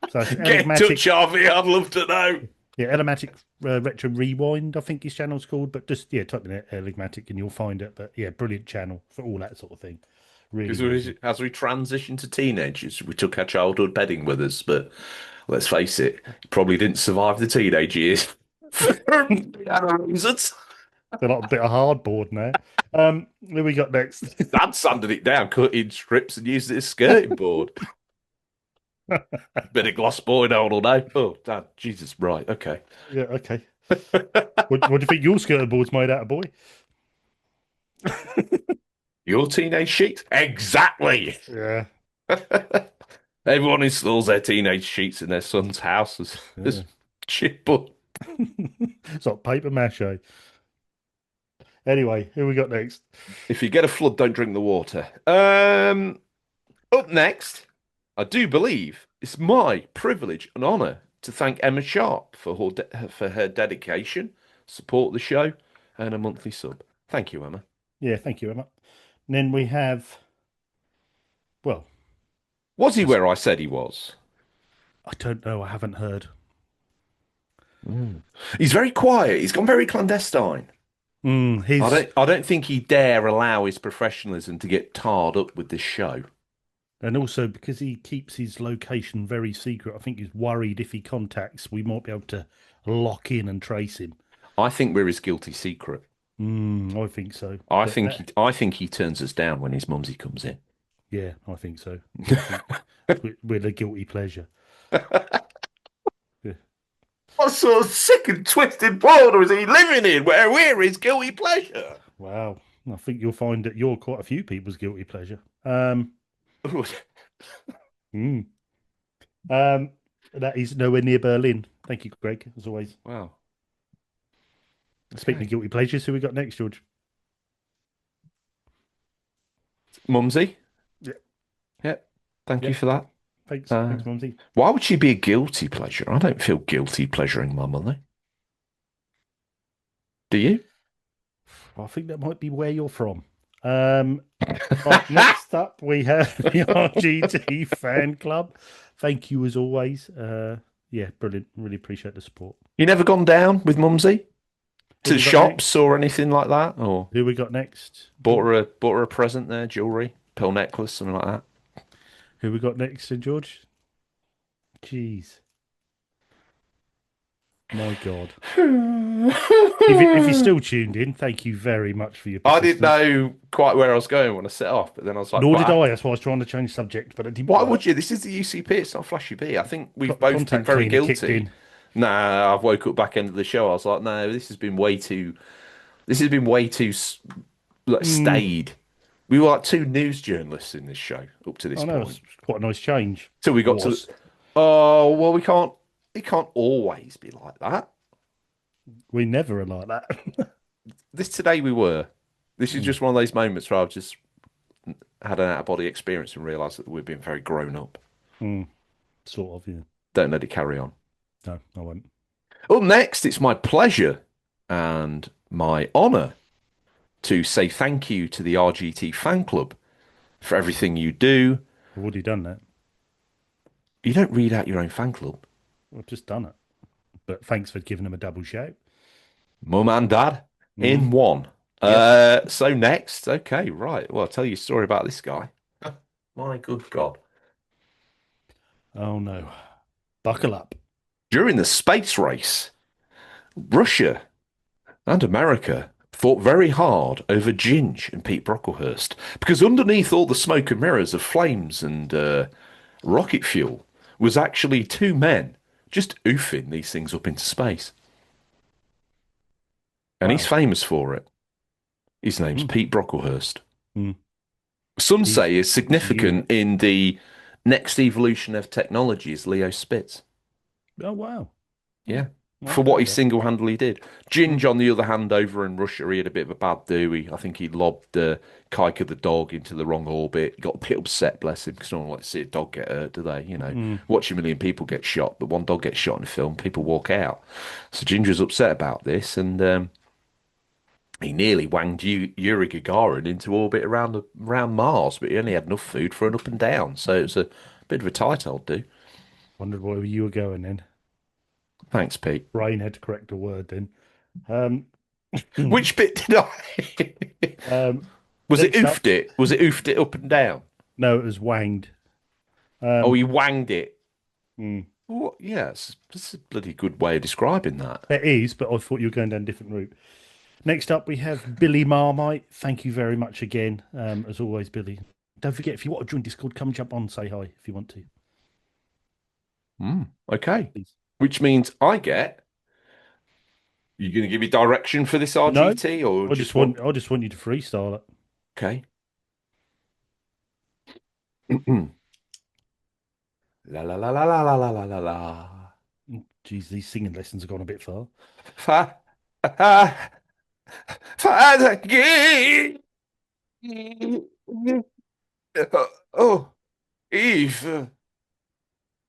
So it's Get in Enigmatic. touch, Harvey. I'd love to know. Yeah, Enigmatic Retro Rewind, I think his channel's called. But just yeah, type in it, Enigmatic and you'll find it. But yeah, brilliant channel for all that sort of thing. Really Because awesome. as we transitioned to teenagers, we took our childhood bedding with us. But let's face it, probably didn't survive the teenage years for other reasons. They're like a bit of hardboard now. Who we got next? Dad sanded it down, cut in strips, and used it as skirting board. Bit of gloss boy all day. Oh, Dad, Jesus, right, okay. Yeah, okay. What do you think your skirting board's made out of, boy? Your teenage sheets? Exactly. Yeah. Everyone installs their teenage sheets in their son's house as Yeah. chipboard. It's like paper mache. Anyway, who we got next? If you get a flood, don't drink the water. Up next, I do believe it's my privilege and honour to thank Emma Sharp for for her dedication, support the show, and a monthly sub. Thank you, Emma. Yeah, thank you, Emma. And then we have, well, Was he just where I said he was? I don't know. I haven't heard. Mm. He's very quiet. He's gone very clandestine. His I don't think he dare allow his professionalism to get tarred up with this show. And also because he keeps his location very secret, I think he's worried if he contacts, we might be able to lock in and trace him. I think we're his guilty secret. I think so. But I think he turns us down when his mumsy comes in. yeah, I think so. I think we're the guilty pleasure. Yeah. What sort of sick and twisted world is he living in where we're his guilty pleasure? Wow. I think you'll find that you're quite a few people's guilty pleasure. Mm. Um, that is nowhere near Berlin. Thank you, Greg, as always. Wow. Speaking of Okay. guilty pleasures, who we got next, George? Mumsy? Yeah. Yep. Thank you Yep. for that. Thanks. Uh, Thanks, Mumsy. why would she be a guilty pleasure? I don't feel guilty pleasuring my mother. Do you? I think that might be where you're from. Um, right, next up we have the RGT fan club. Thank you as always. Yeah, brilliant. Really appreciate the support. You never gone down with Mumsy Who to we got shops next? or anything like that? Or Who we got next, George? bought her a present there, jewelry, pearl necklace, something like that? Who we got next, Sir George? Jeez, my God. If you're still tuned in, thank you very much for your I didn't persistence. know quite where I was going when I set off, but then I was like, Nor what did I. happened? That's why I was trying to change subject, but it didn't Why would work. you? This is the UCP. It's not Flashy B. I think we've both been Contact very cleaner kicked guilty. in. Nah, I've woke up back end of the show. I was like, no, this has been way too like Mm, staid. We were like two news journalists in this show up to this I know point. it's quite a nice change. So we got to, Was oh, well, we can't, it can't always be like that. we never are like that? This today we were. This is Mm, just one of those moments where I've just had an out of body experience and realised that we've been very grown up. mm, sort of, yeah. Don't let it carry on. No, I won't. Up next, it's my pleasure and my honour to say thank you to the RGT fan club for everything you do. I've already done that. You don't read out your own fan club. I've just done it. But thanks for giving them a double shout. Mum and dad Mm, in one. yep. So next, okay, right. Well, I'll tell you a story about this guy. My good God. Oh no. Buckle up. During the space race, Russia and America fought very hard over Ginge and Pete Brocklehurst because underneath all the smoke and mirrors of flames and rocket fuel was actually two men just oofing these things up into space. And he's Wow. famous for it. His name's Mm, Pete Brocklehurst. mm. Some He's say is he's a significant unit. in the next evolution of technology is Leo Spitz. Oh wow. Yeah. I For didn't what know he that. single-handedly did. Ginge, Mm, on the other hand, over in Russia, he had a bit of a bad do. I think he lobbed Kaika the dog into the wrong orbit. He got a bit upset, bless him, because no one likes to see a dog get hurt, do they? You know, mm. watch a million people get shot, but one dog gets shot in a film, people walk out. So Ginger was upset about this, and he nearly wanged Yuri Gagarin into orbit around Mars, but he only had enough food for an up and down. So it's a bit of a tight old do. Wondered where you were going then. Thanks, Pete. Brain had to correct a word then. Um, Which bit did I? um, Was it next up, oofed it? Was it oofed it up and down? no, it was wanged. Oh, Um, he wanged it. mm. What? Yes, that's a bloody good way of describing that. There is, but I thought you were going down a different route. Next up, we have Billy Marmite. Thank you very much again, as always, Billy. Don't forget, if you want to join Discord, come jump on, say hi if you want to. Okay. Please. Which means I get You going to give me direction for this No, RGT or just what? I just want you to freestyle it. Okay. La la la la la la la la la la. Geez, these singing lessons have gone a bit far. Fa, fa, Father, oh, Eve.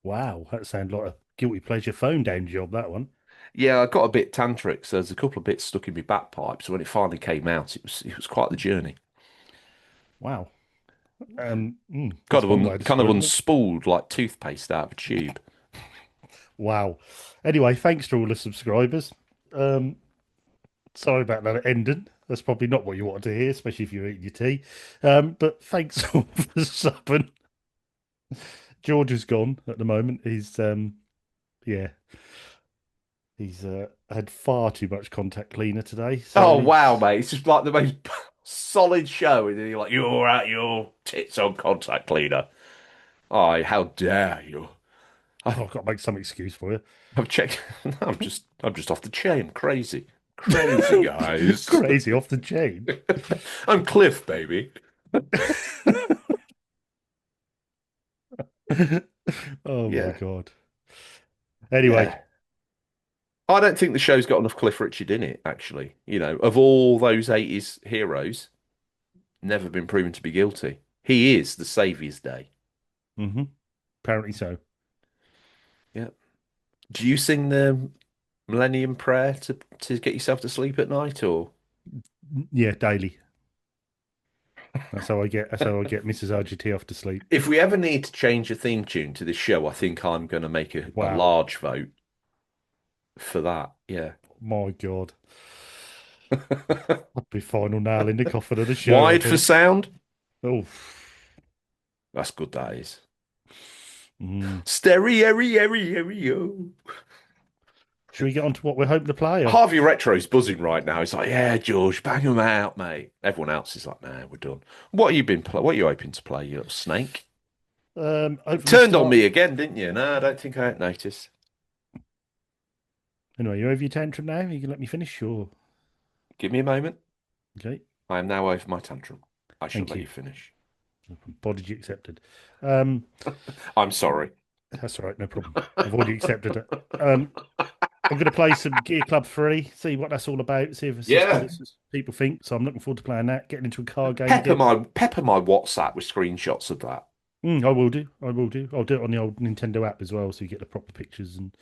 Wow, that sounded like a guilty pleasure phone down job, that one. Yeah, I got a bit tantric, so there's a couple of bits stuck in my back pipe. So when it finally came out, it was quite the journey. Wow. Kind That's of one way of kind of describing it. unspooled like toothpaste out of a tube. Wow. Anyway, thanks to all the subscribers. Um, Sorry about that ending. That's probably not what you wanted to hear, especially if you're eating your tea. But thanks all for subbing. George is gone at the moment. Yeah, he's had far too much contact cleaner today, so I Oh need. wow, mate! It's just like the most solid show, and then you're like, "You're at your tits on contact cleaner." Oh, how dare you! I, Oh, I've got to make some excuse for I've checked. I'm just off the chain. Crazy, crazy you. guys. Crazy off the chain. I'm Cliff, baby. Oh my Yeah, God. Anyway, yeah. I don't think the show's got enough Cliff Richard in it. Actually, of all those '80s heroes, never been proven to be guilty. He is the Saviour's Day. hmm apparently so. Yeah. Do you sing the Millennium Prayer to get yourself to sleep at night, or Yeah, daily. That's how I get Mrs. RGT off to sleep. if we ever need to change a theme tune to this show, I think I'm going to make a Wow. large vote for that. Yeah. My God. That'd be final nail in the coffin of the show, I Wide for think. sound. Oh. That's good, that is. Mm. Stereo. Should we get on to what we're hoping to play? Or, Harvey Retro's buzzing right now. He's like, "Yeah, George, bang them out, mate." Everyone else is like, "Nah, we're done." What are you hoping to play, you little snake? hopefully Turned on start. me again, didn't you? No, I don't think I had noticed. Anyway, you over your tantrum now? You can let me finish? Sure. Give me a moment. Okay. I am now over my tantrum. I shall Thank let you. you finish. Apology accepted. Um, I'm sorry. that's all right. No problem. I've already accepted it. Um, I'm going to play some Gear Club 3, see what that's all about, see if it's as good Yeah. as people think. So I'm looking forward to playing that, getting into a car game again. Pepper my WhatsApp with screenshots of that. I will do. I will do. I'll do it on the old Nintendo app as well, so you get the proper pictures and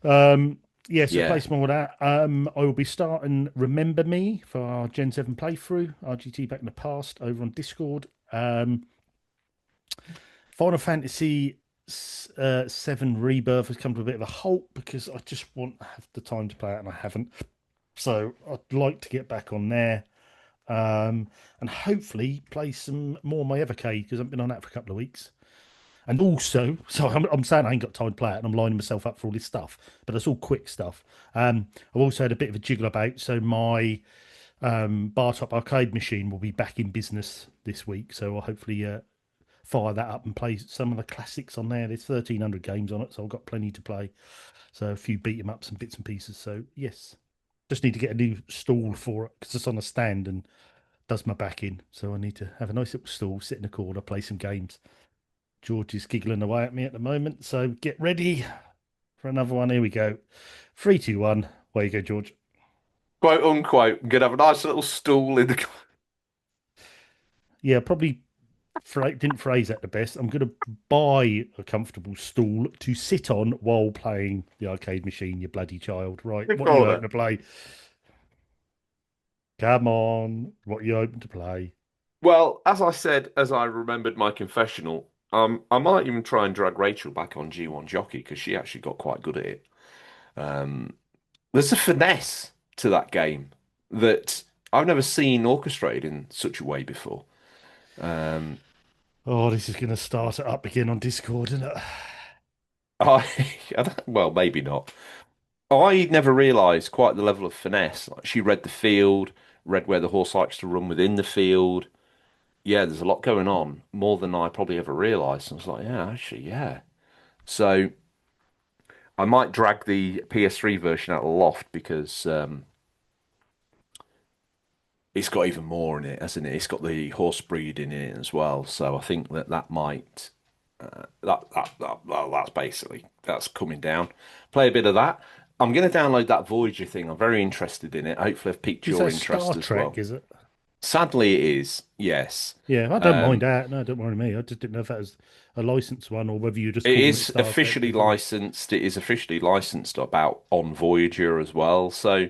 um. Yeah, so play Yeah. some more of that. I will be starting Remember Me for our Gen 7 playthrough, RGT back in the past over on Discord. Final Fantasy 7 Rebirth has come to a bit of a halt because I just want to have the time to play it and I haven't. So I'd like to get back on there and hopefully play some more of my Evercade because I've been on that for a couple of weeks. And also, so I'm saying I ain't got time to play it and I'm lining myself up for all this stuff, but it's all quick stuff. I've also had a bit of a jiggle about. So my bar top arcade machine will be back in business this week. So I'll hopefully fire that up and play some of the classics on there. There's 1,300 games on it, so I've got plenty to play. So a few beat 'em ups and bits and pieces. So yes, just need to get a new stall for it because it's on a stand and does my back in. So I need to have a nice little stall, sit in the corner, play some games. George is giggling away at me at the moment, so get ready for another one. Here we go. Three, two, one. Where you go, George? Quote unquote. I'm gonna have a nice little stool in the. Yeah, probably didn't phrase that the best. I'm going to buy a comfortable stool to sit on while playing the arcade machine, you bloody child. Right, what are you hoping corner. to play? Come on, what are you hoping to play? Well, as I said, as I remembered my confessional, I might even try and drag Rachel back on G1 Jockey because she actually got quite good at it. Um, there's a finesse to that game that I've never seen orchestrated in such a way before. Um, Oh, this is going to start it up again on Discord, isn't it? I, well, maybe not. I never realised quite the level of finesse. Like she read the field, read where the horse likes to run within the field. Yeah, there's a lot going on, more than I probably ever realised. I was like, yeah, actually, yeah. So I might drag the PS3 version out of the loft because it's got even more in it, hasn't it? It's got the horse breeding in it as well. So I think that that might well, that's basically that's coming down. Play a bit of that. I'm going to download that Voyager thing. I'm very interested in it. Hopefully, I've piqued Is your that Star interest as well. Trek? Is it? Sadly, it is. Yes. Yeah, I don't mind Um, that. No, don't worry me. I just didn't know if that was a licensed one or whether you're just it calling it is Star Trek officially because of. licensed. It is officially licensed about on Voyager as well. So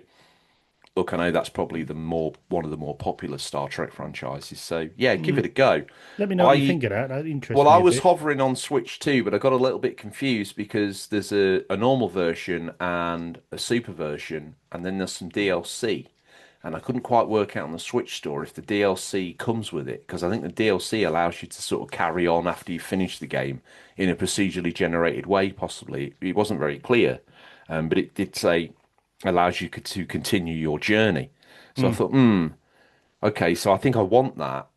look, I know that's probably the more one of the more popular Star Trek franchises. So yeah, give it Mm. a go. Let me know what you I think of that. That Well, interests I me a was bit. hovering on Switch too, but I got a little bit confused because there's a normal version and a super version, and then there's some DLC. And I couldn't quite work out on the Switch store if the DLC comes with it, because I think the DLC allows you to sort of carry on after you finish the game in a procedurally generated way, possibly. It wasn't very clear, but it did say allows you to continue your journey. So I Mm. thought, okay, so I think I want that,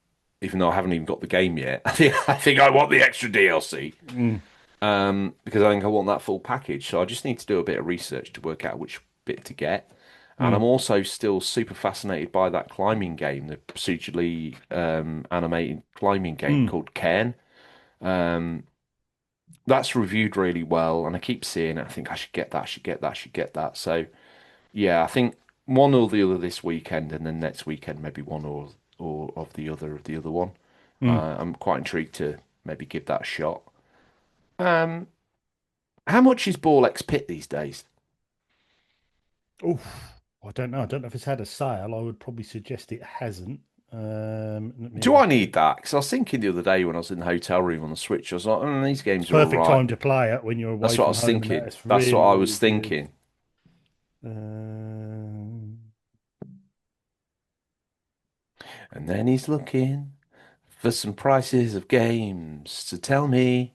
even though I haven't even got the game yet. I think I want the extra DLC Mm. because I think I want that full package. So I just need to do a bit of research to work out which bit to get. And I'm Mm. also still super fascinated by that climbing game, the procedurally animated climbing game Mm. called Cairn. That's reviewed really well, and I keep seeing it. I think I should get that, should get that, should get that. So yeah, I think one or the other this weekend, and then next weekend maybe one or of the other one. Mm. I'm quite intrigued to maybe give that a shot. Um, how much is Ball X Pit these days? Oh, I don't know. I don't know if it's had a sale. I would probably suggest it hasn't. Let me have Do a I quick. need that? Because I was thinking the other day when I was in the hotel room on the Switch, I was like, these It's games are all perfect right. time to play it when you're away That's what I from was home and that. thinking. It's That's what really, I really was good. thinking. Um, And then he's looking for some prices of games to tell me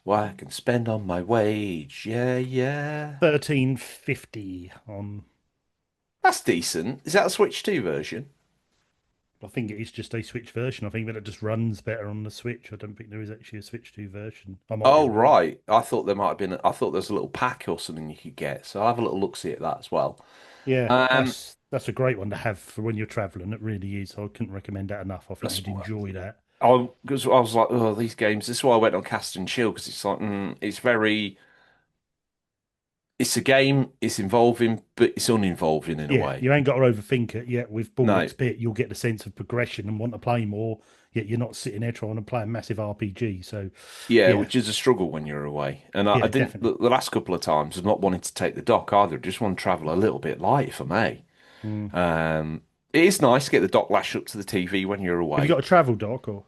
what I can spend on my wage. Yeah, yeah. 13.50 on. That's decent. Is that a Switch 2 version? I think it is just a Switch version. I think that it just runs better on the Switch. I don't think there is actually a Switch 2 version. I might be Oh, wrong. right. I thought there might have been. I thought there's a little pack or something you could get. So I'll have a little look see at that as well. Yeah, Um, that's a great one to have for when you're traveling. It really is. I couldn't recommend that enough. I think that's you'd enjoy that. because I was like, oh, these games. This is why I went on Cast and Chill because it's like, it's very. It's a game. It's involving, but it's uninvolving in a Yeah, way. you ain't got to overthink it. Yet with Ball No, X Pit, you'll get the sense of progression and want to play more. Yet you're not sitting there trying to play a massive RPG. So, yeah, yeah, which is a struggle when you're away. And I yeah, didn't definitely. the last couple of times. I've not wanted to take the dock either. Just want to travel a little bit light if I may. Mm. Um, it is nice to get the dock lash up to the TV when you're Have you away. got a travel dock or?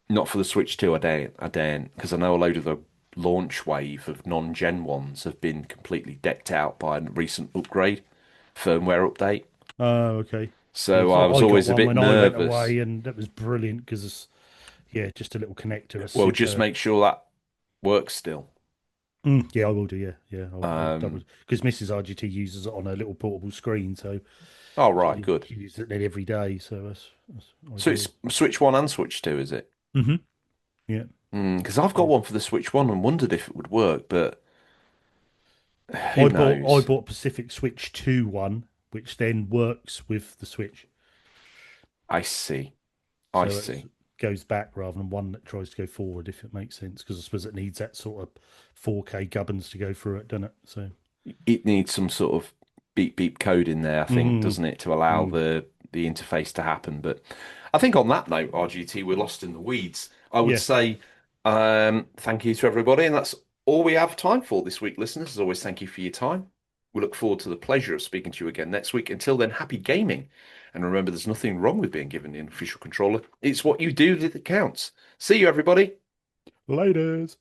Not for the Switch 2, I don't, because I know a load of the launch wave of non-gen ones have been completely decked out by a recent upgrade, firmware update. Oh, okay. Yeah, So 'cause I was I got always a one bit when I went nervous. away, and that was brilliant because yeah, just a little connector, a Well, just super. make sure that works still. Mm, yeah, I will do. Yeah, yeah, I'll double Um, because Mrs. RGT uses it on a little portable screen, so oh, right, good. she uses it then every day, so that's So it's ideal. Switch 1 and Switch 2, is it? Hmm. Yeah, Because I've got yeah. one for the Switch 1 and wondered if it would work, but who I knows? bought Pacific Switch 2 one, which then works with the Switch, I see. I so it see. goes back rather than one that tries to go forward, if it makes sense. Because I suppose it needs that sort of 4K gubbins to go through it, doesn't it? So, It needs some sort of beep beep code in there, I think, mm, doesn't it, to allow mm, the interface to happen. But I think on that note, RGT, we're lost in the weeds. I would yeah, say thank you to everybody, and that's all we have time for this week, listeners. As always, thank you for your time. We look forward to the pleasure of speaking to you again next week. Until then, happy gaming. And remember, there's nothing wrong with being given the official controller. It's what you do that counts. See you, everybody. laters.